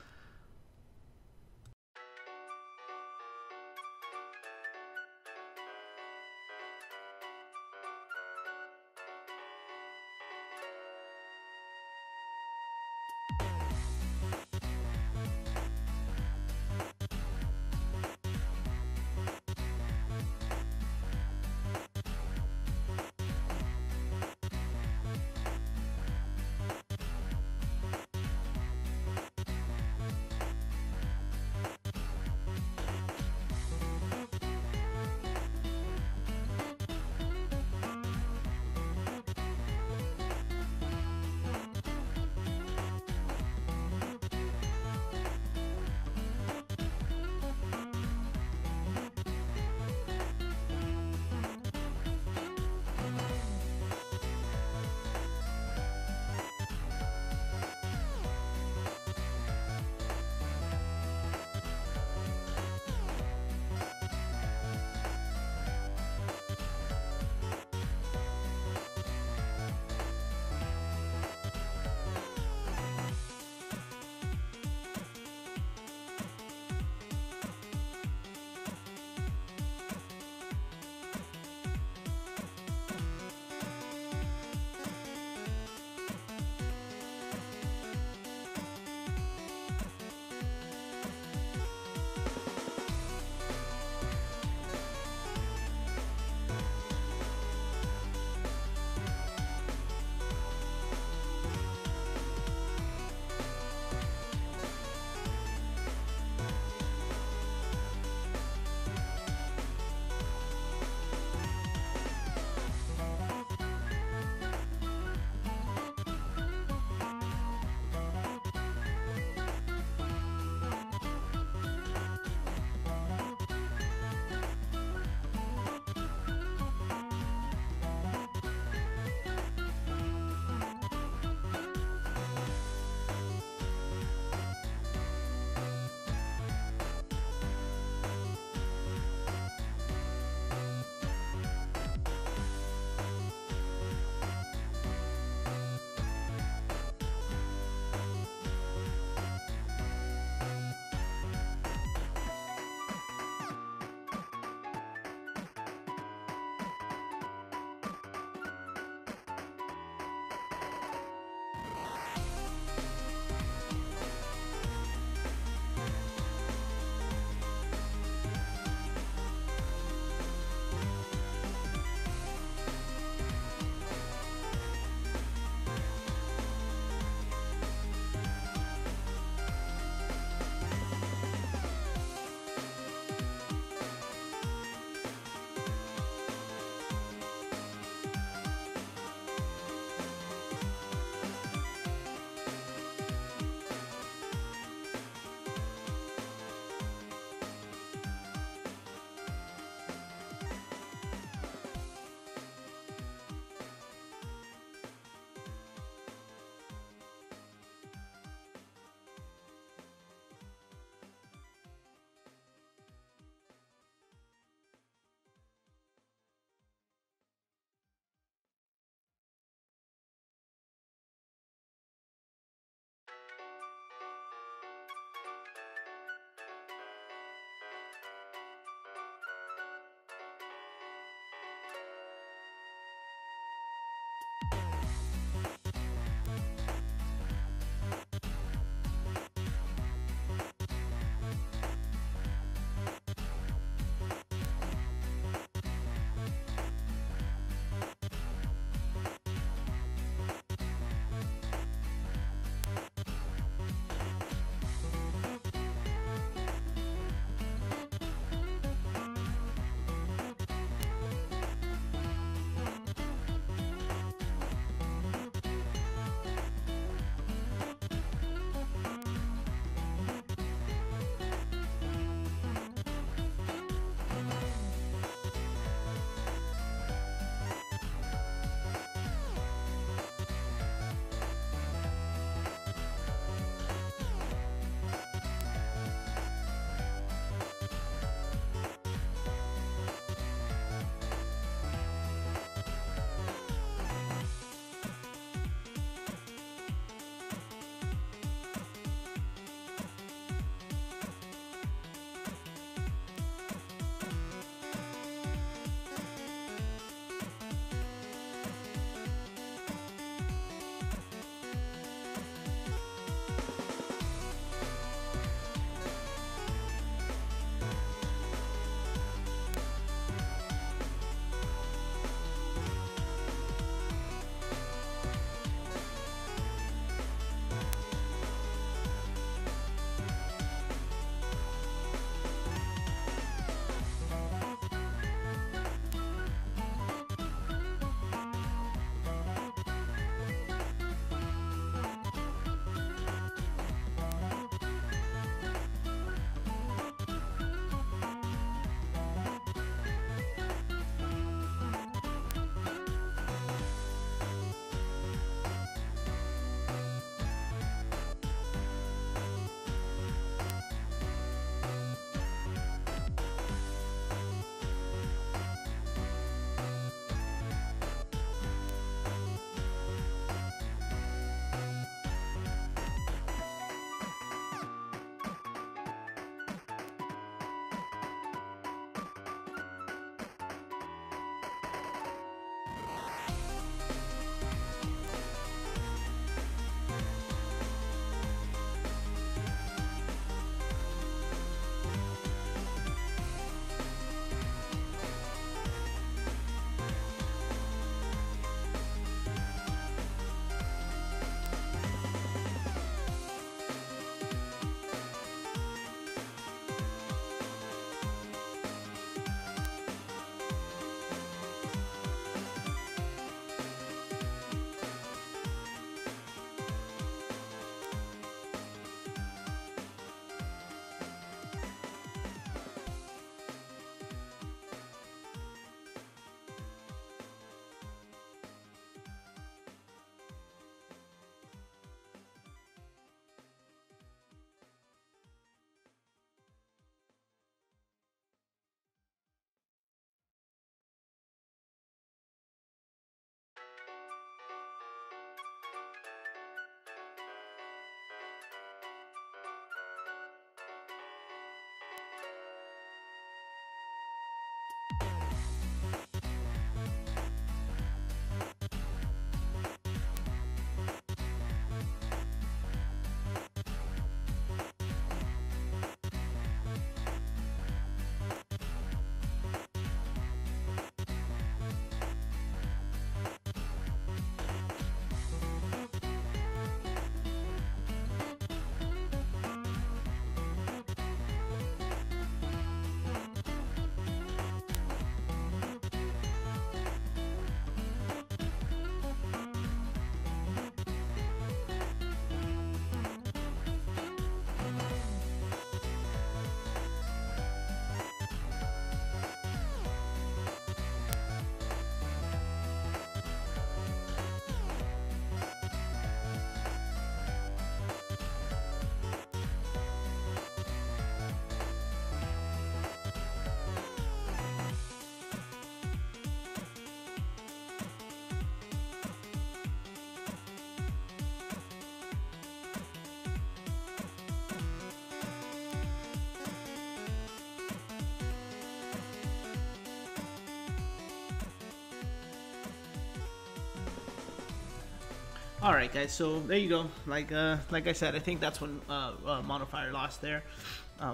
All right, guys. So there you go. Like I said, I think that's when Monofire lost there.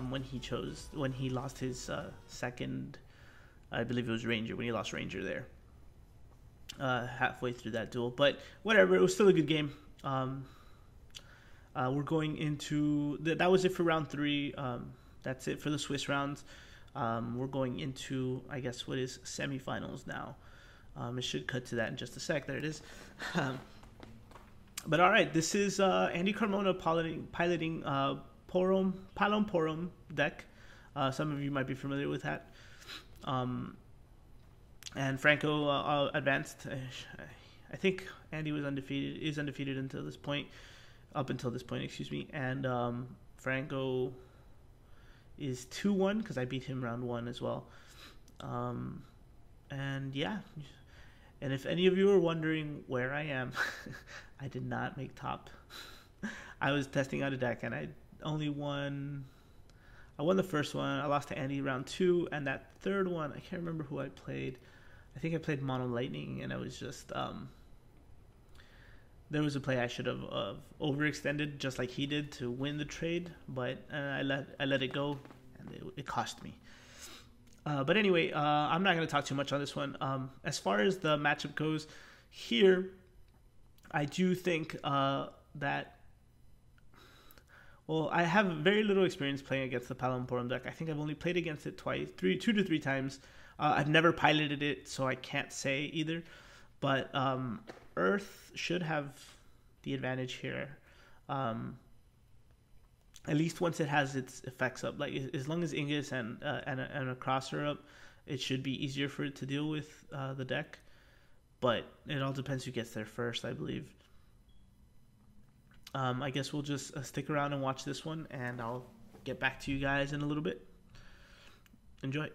When he lost his second, I believe it was Ranger, when he lost Ranger there. Halfway through that duel, but whatever. It was still a good game. We're going into that was it for round 3. That's it for the Swiss rounds. We're going into, I guess, what is semifinals now. It should cut to that in just a sec. There it is. But all right, this is Andy Carmona piloting Palom Porom deck. Some of you might be familiar with that. And Franco advanced. I think Andy is undefeated until this point. Up until this point, excuse me. And Franco is 2-1 because I beat him round 1 as well. And yeah. And if any of you are wondering where I am, I did not make top. I was testing out a deck and I won the first one. I lost to Andy round 2, and that third one, I can't remember who I played. I think I played Mono Lightning, and I was just there was a play I should have overextended just like he did to win the trade, but I let it go, and it cost me. But anyway, I'm not going to talk too much on this one. As far as the matchup goes, here, I do think that. Well, I have very little experience playing against the Palom Porom deck. I think I've only played against it 2 to 3 times. I've never piloted it, so I can't say either. But Earth should have the advantage here. At least once it has its effects up. Like, as long as Ingus and a crosser up, it should be easier for it to deal with the deck. But it all depends who gets there first, I believe. I guess we'll just stick around and watch this one, and I'll get back to you guys in a little bit. Enjoy.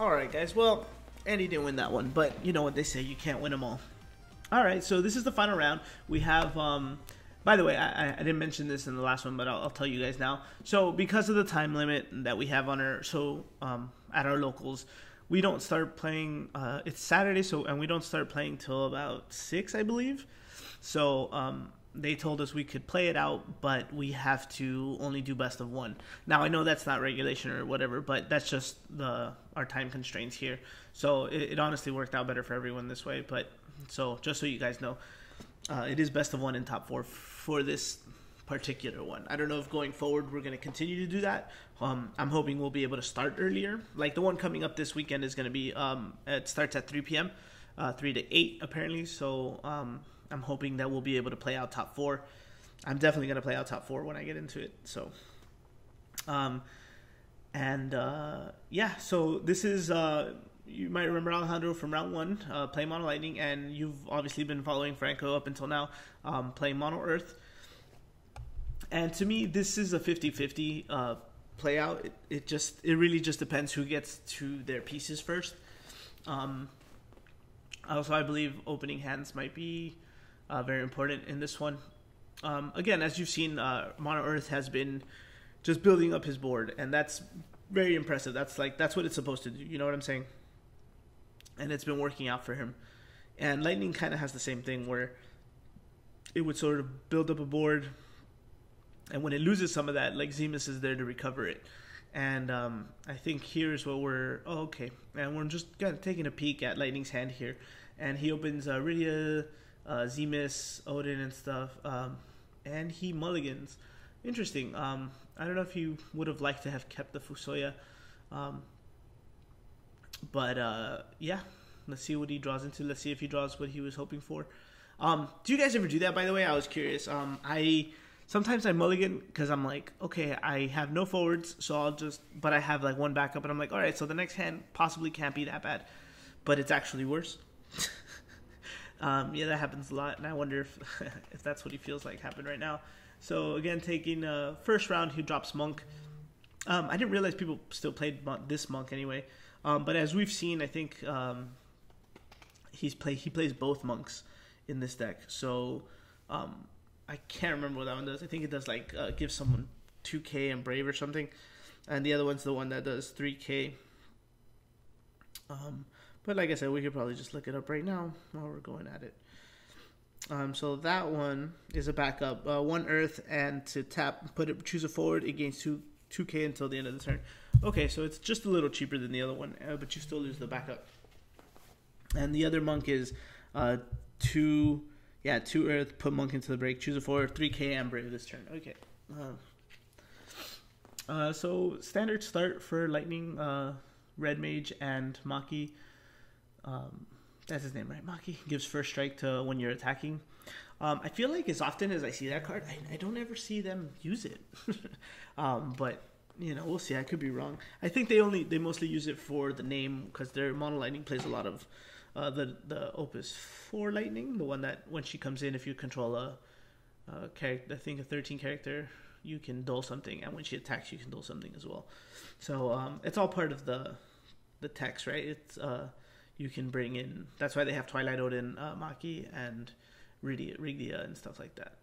All right, guys. Well, Andy didn't win that one, but you know what they say, you can't win them all. All right, so this is the final round. We have, by the way, I didn't mention this in the last one, but I'll tell you guys now. So because of the time limit that we have on our, at our locals, we don't start playing, it's Saturday, and we don't start playing till about 6, I believe. So they told us we could play it out, but we have to only do best of one. Now, I know that's not regulation or whatever, but that's just our time constraints here. So it honestly worked out better for everyone this way. But so just so you guys know, it is best of one in top 4 for this particular one. I don't know if going forward we're going to continue to do that. I'm hoping we'll be able to start earlier. Like the one coming up this weekend is going to be, it starts at 3 p.m., 3 to 8 apparently. So I'm hoping that we'll be able to play out top 4. I'm definitely going to play out top 4 when I get into it. So, yeah, so this is, you might remember Alejandro from round 1, playing Mono Lightning, and you've obviously been following Franco up until now, playing Mono Earth. And to me, this is a 50-50 play out. It really just depends who gets to their pieces first. Also, I believe opening hands might be very important in this one. Again, as you've seen, Mono Earth has been just building up his board, and that's very impressive. That's what it's supposed to do. You know what I'm saying? And it's been working out for him. And Lightning kind of has the same thing, where it would sort of build up a board, and when it loses some of that, like Zemus is there to recover it. And I think here's what okay. And we're just kind of taking a peek at Lightning's hand here. And he opens Rydia, Zemus, Odin, and stuff. And he mulligans. Interesting. I don't know if he would have liked to have kept the Fusoya. But yeah, let's see what he draws into. Let's see if he draws what he was hoping for. Do you guys ever do that, by the way? I was curious. Sometimes I mulligan because I'm like, okay, I have no forwards, so but I have like one backup, and I'm like, all right, so the next hand possibly can't be that bad, but it's actually worse. Yeah, that happens a lot, and I wonder if that's what he feels like happened right now. So again, taking first round, he drops Monk. I didn't realize people still played this Monk anyway, but as we've seen, I think he plays both Monks in this deck. So I can't remember what that one does. I think it does like give someone 2k and Brave or something, and the other one's the one that does 3k. But like I said, we could probably just look it up right now while we're going at it. So that one is a backup, 1 Earth, and to tap, choose a forward, it gains 2k until the end of the turn. Okay, so it's just a little cheaper than the other one, but you still lose the backup. And the other Monk is 2 Earth, put Monk into the break, choose a forward, 3k and Brave this turn. Okay. So standard start for Lightning, Red Mage and Maki. That's his name, right? Maki gives first strike to when you're attacking. I feel like as often as I see that card, I don't ever see them use it. But you know, we'll see. I could be wrong. I think they mostly use it for the name because their Mono Lightning plays a lot of the Opus 4 Lightning, the one that when she comes in, if you control a character, I think a 13 character, you can dull something, and when she attacks, you can dull something as well. So it's all part of the text, right? It's you can bring in. That's why they have Twilight Odin, Maki, and Rigdia and stuff like that.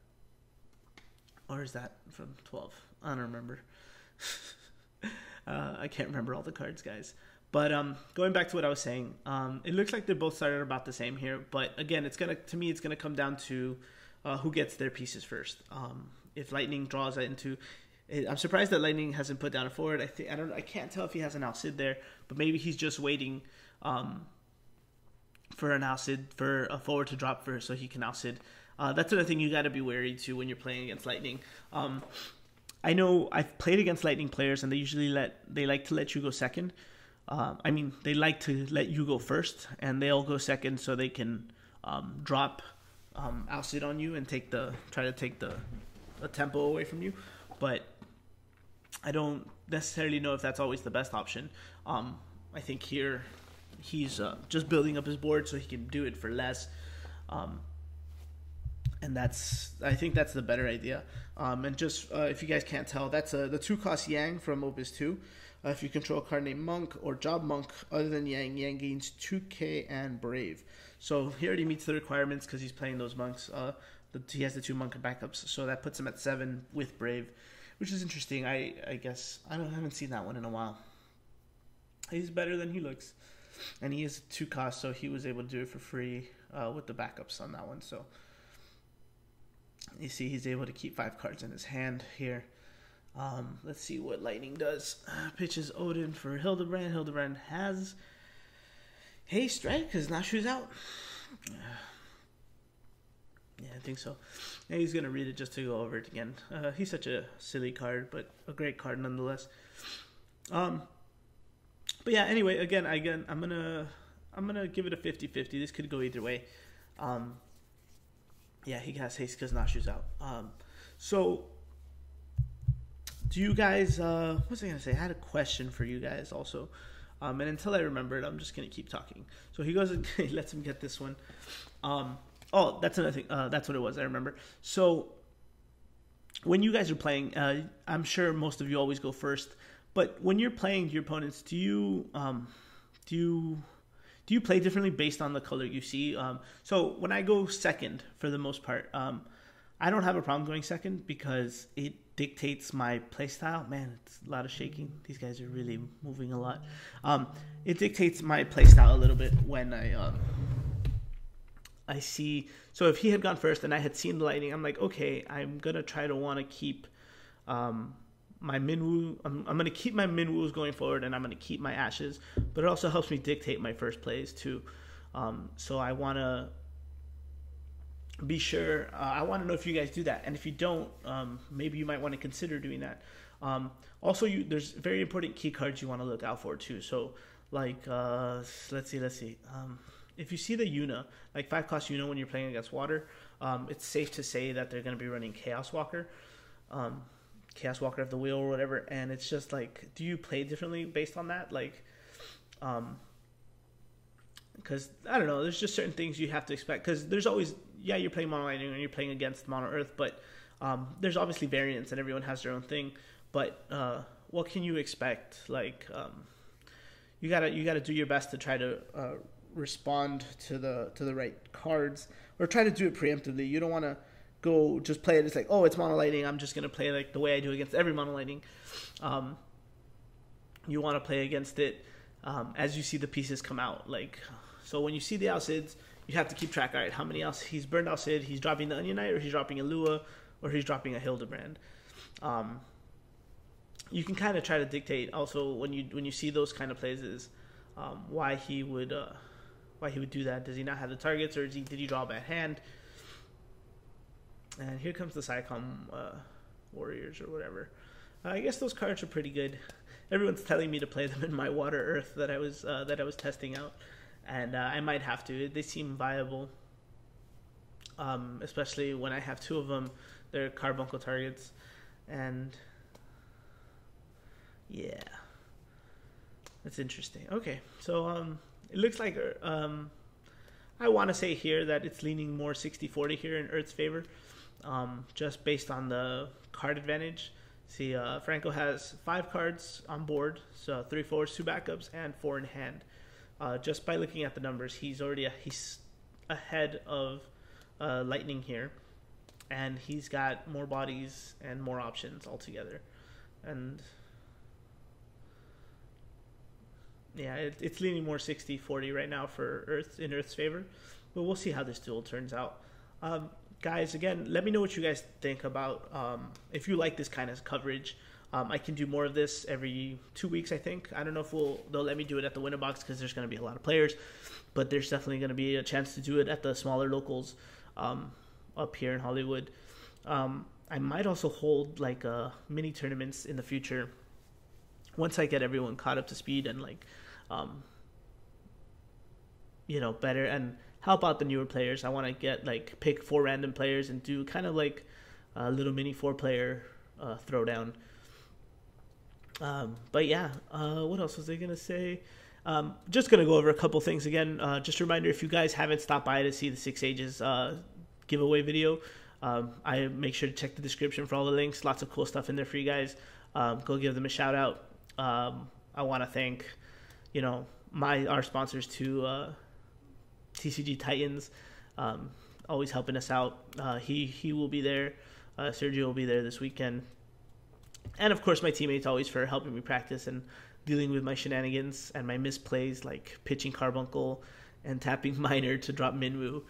Or is that from 12? I don't remember. I can't remember all the cards, guys. But going back to what I was saying, it looks like they both started about the same here. But again, it's gonna come down to who gets their pieces first. If Lightning draws that into, I'm surprised that Lightning hasn't put down a forward. I can't tell if he has an Alcid there, but maybe he's just waiting for an Alcid, for a forward to drop first so he can Alcid. That's another thing you got to be wary to when you're playing against Lightning. I know I've played against Lightning players, and they like to let you go second. They like to let you go first, and they'll go second so they can drop Alcid on you and try to take the tempo away from you. But I don't necessarily know if that's always the best option. I think here he's just building up his board so he can do it for less. And I think that's the better idea. And just if you guys can't tell, that's the 2-cost Yang from Opus 2. If you control a card named Monk or Job Monk other than Yang, Yang gains 2k and Brave. So he already meets the requirements because he's playing those monks. He has the 2 monk backups, so that puts him at 7 with Brave, which is interesting. I guess I haven't seen that one in a while. He's better than he looks, and he is 2 cost, so he was able to do it for free with the backups on that one. So you see, he's able to keep 5 cards in his hand here. Let's see what Lightning does. Pitches Odin for Hildebrand. Hildebrand has haste, right? Because Nashu's out. Yeah, I think so. And he's going to read it just to go over it again. He's such a silly card, but a great card nonetheless. But yeah, anyway, again, I'm gonna give it a 50-50. This could go either way. Yeah, he has haste because Nashu's out. So do you guys, what was I going to say? I had a question for you guys also. And until I remember it, I'm just going to keep talking. So he goes and he lets him get this one. Oh, that's another thing. That's what it was. I remember. So when you guys are playing, I'm sure most of you always go first. But when you're playing your opponents, do you play differently based on the color you see? So when I go second, for the most part, I don't have a problem going second because it dictates my playstyle. Man, it's a lot of shaking. These guys are really moving a lot. It dictates my playstyle a little bit when I see. So if he had gone first and I had seen the Lightning, I'm like, okay, I'm gonna try to want to keep my Minwoo. I'm gonna keep my Minwoos going forward, and I'm gonna keep my Ashes. But it also helps me dictate my first plays too. So I wanna be sure. I want to know if you guys do that, and if you don't, maybe you might want to consider doing that. Also, there's very important key cards you want to look out for too. So, like, let's see. If you see the Yuna, like 5-cost Yuna when you're playing against water, it's safe to say that they're going to be running Chaos Walker of the wheel or whatever. And it's just like, do you play differently based on that? Like, because I don't know, there's just certain things you have to expect. Because there's always, yeah, you're playing Mono Lightning and you're playing against Mono Earth, but there's obviously variants and everyone has their own thing. But what can you expect? Like, you gotta do your best to try to respond to the right cards, or try to do it preemptively. You don't want to go just play it. It's like, oh, it's Mono Lightning, I'm just gonna play like the way I do against every Mono Lightning. You want to play against it as you see the pieces come out. Like, so when you see the Alcids, you have to keep track. All right, how many else? He's burned Alcid, he's dropping the Onion Knight, or he's dropping a Lua, or he's dropping a Hildebrand. You can kind of try to dictate also when you see those kind of plays is why he would do that. Does he not have the targets, or did he draw a bad hand? And here comes the Psycom Warriors or whatever. I guess those cards are pretty good. Everyone's telling me to play them in my Water Earth that I was testing out, and I might have to. They seem viable, especially when I have 2 of them. They're carbuncle targets, and yeah, that's interesting. Okay, so it looks like I want to say here that it's leaning more 60-40 here in Earth's favor, just based on the card advantage. See, Franco has 5 cards on board, so 3 forwards, 2 backups, and 4 in hand. Just by looking at the numbers, he's ahead of Lightning here, and he's got more bodies and more options altogether. And yeah, it's leaning more 60-40 right now for Earth's favor, but we'll see how this duel turns out. Guys, again, let me know what you guys think about if you like this kind of coverage. I can do more of this every 2 weeks, I think. I don't know if they'll let me do it at the winter box because there's going to be a lot of players, but there's definitely going to be a chance to do it at the smaller locals up here in Hollywood. I might also hold like mini tournaments in the future once I get everyone caught up to speed and like better and help out the newer players. I want to get pick 4 random players and do kind of like a little mini 4-player throwdown. But yeah, what else was I gonna say? Just gonna go over a couple things again. Just a reminder, if you guys haven't stopped by to see the 6 Ages giveaway video, I make sure to check the description for all the links. Lots of cool stuff in there for you guys. Go give them a shout out. I want to thank, our sponsors to TCG Titans, always helping us out. He will be there. Sergio will be there this weekend. And, of course, my teammates always for helping me practice and dealing with my shenanigans and my misplays, like pitching Carbuncle and tapping Miner to drop Minwoo.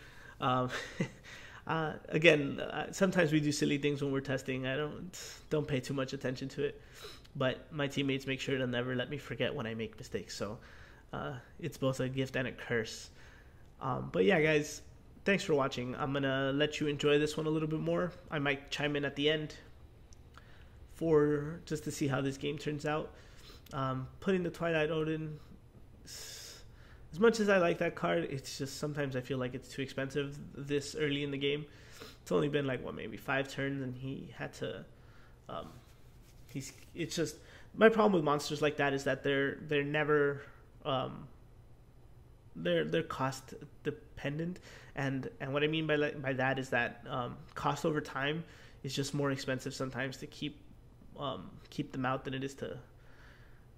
Again, sometimes we do silly things when we're testing. I don't pay too much attention to it. But my teammates make sure to never let me forget when I make mistakes. So it's both a gift and a curse. But, yeah, guys, thanks for watching. I'm going to let you enjoy this one a little bit more. I might chime in at the end for just to see how this game turns out. Putting the Twilight Odin, as much as I like that card, it's just sometimes I feel like it's too expensive this early in the game. It's only been like maybe 5 turns, and he had to. It's just my problem with monsters like that is that they're never they're cost dependent, and what I mean by that is that cost over time is just more expensive sometimes to keep them out than it is to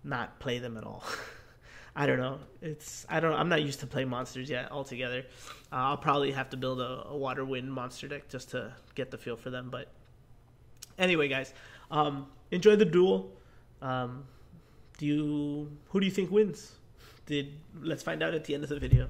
not play them at all. I don't know. I'm not used to playing monsters yet altogether. I'll probably have to build a Water Wind monster deck just to get the feel for them. But anyway, guys, enjoy the duel. Who do you think wins? Let's find out at the end of the video.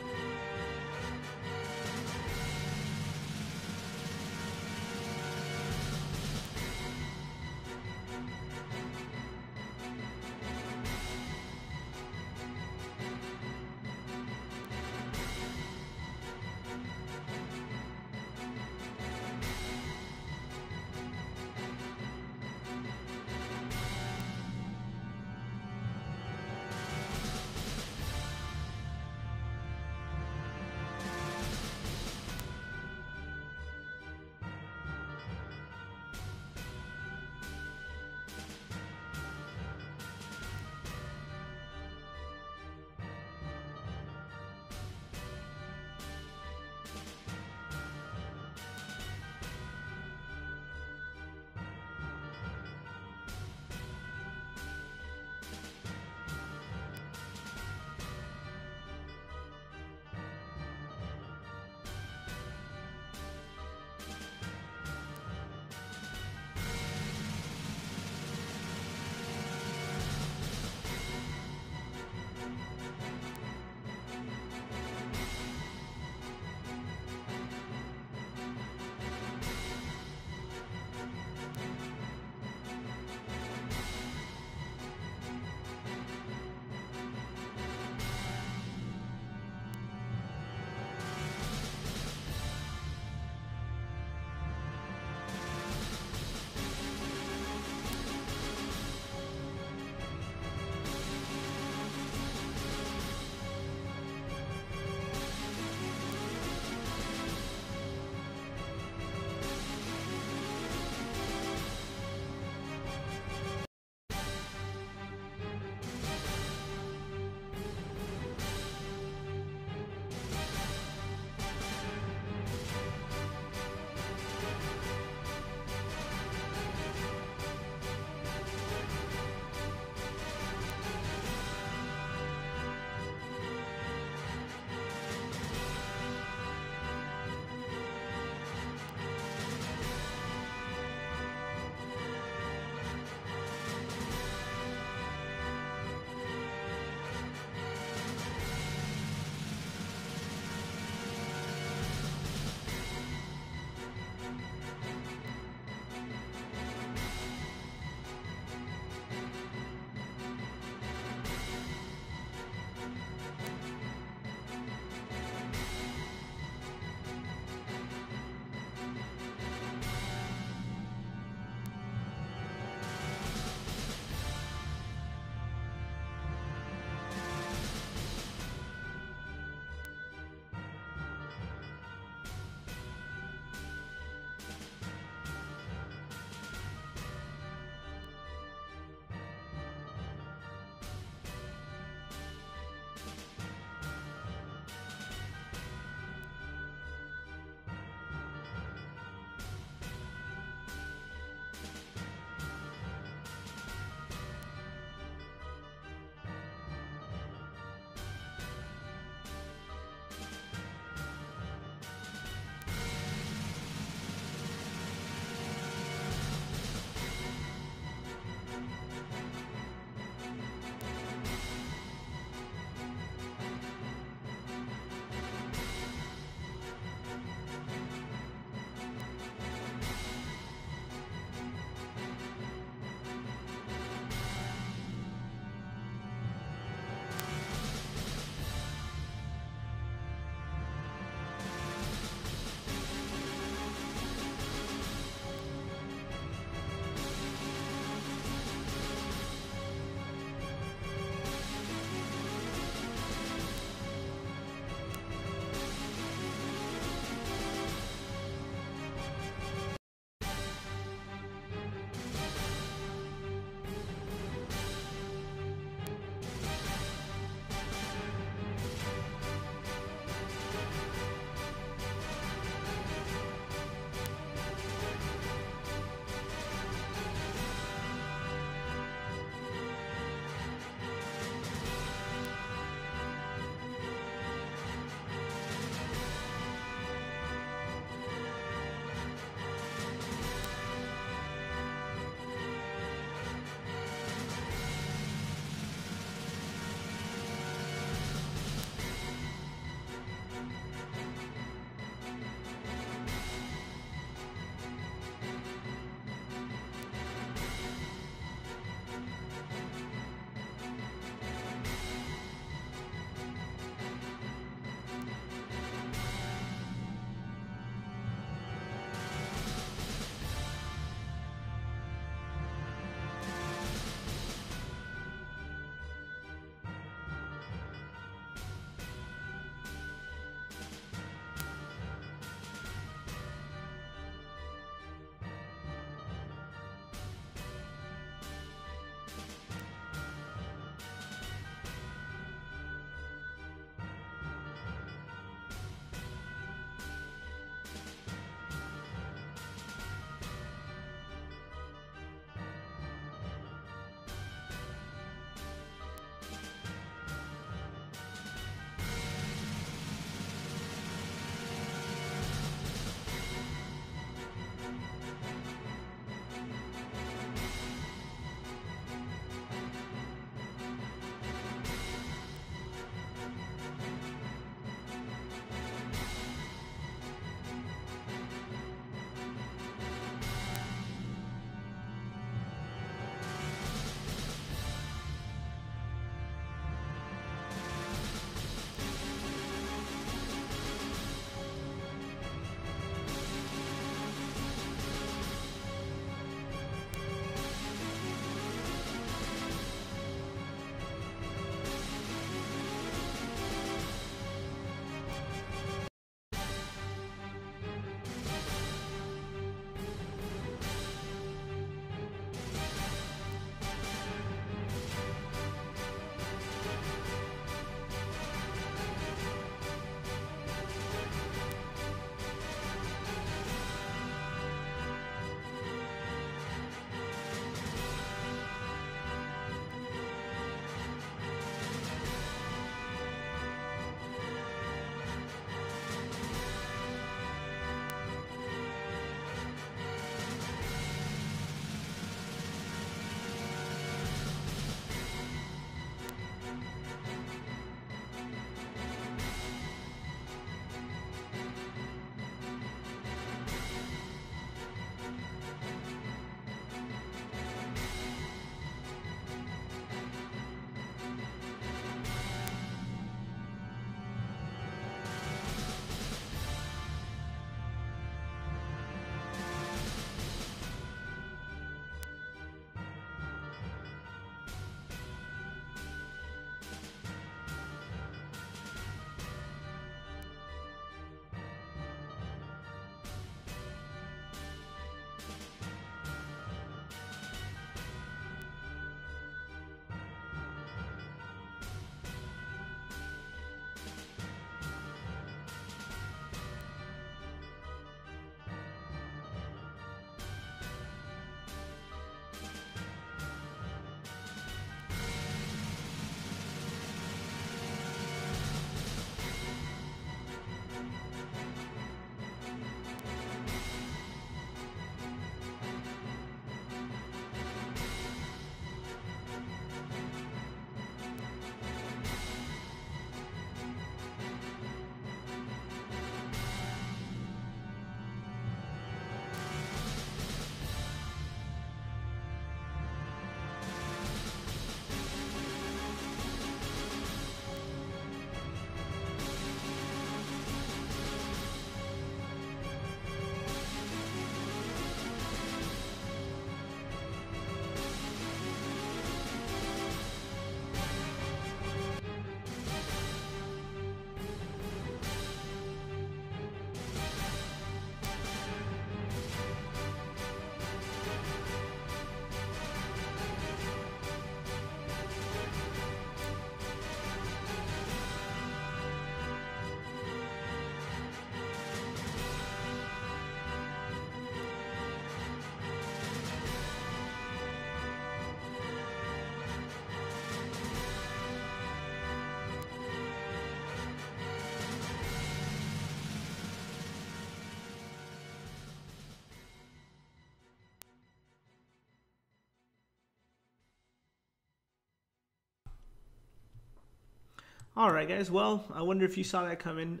All right, guys. Well, I wonder if you saw that coming.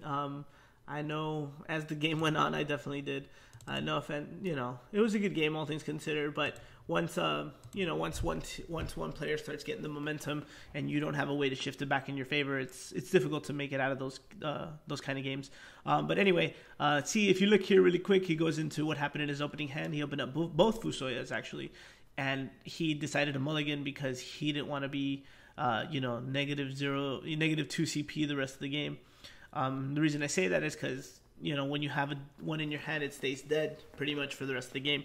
I know as the game went on, I definitely did. No offense, it was a good game, all things considered. But once one player starts getting the momentum and you don't have a way to shift it back in your favor, it's difficult to make it out of those kind of games. But anyway, see if you look here really quick, he goes into what happened in his opening hand. He opened up both Fusoyas actually, and he decided to mulligan because he didn't want to be negative 2 CP the rest of the game. The reason I say that is because, when you have one in your hand, it stays dead pretty much for the rest of the game.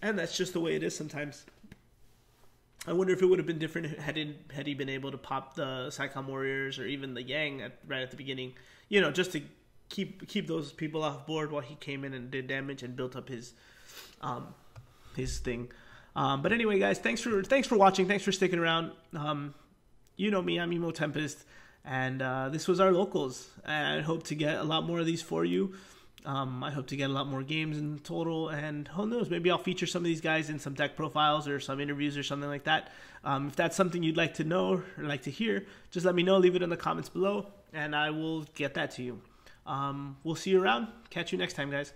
And that's just the way it is sometimes. I wonder if it would have been different had he been able to pop the Psychon Warriors or even the Yang right at the beginning, just to keep those people off board while he came in and did damage and built up his thing. But anyway, guys, thanks for watching. Thanks for sticking around. You know me, I'm Emo Tempest. And this was our locals. And I hope to get a lot more of these for you. I hope to get a lot more games in total. And who knows, maybe I'll feature some of these guys in some deck profiles or some interviews or something like that. If that's something you'd like to know or like to hear, just let me know. Leave it in the comments below, and I will get that to you. We'll see you around. Catch you next time, guys.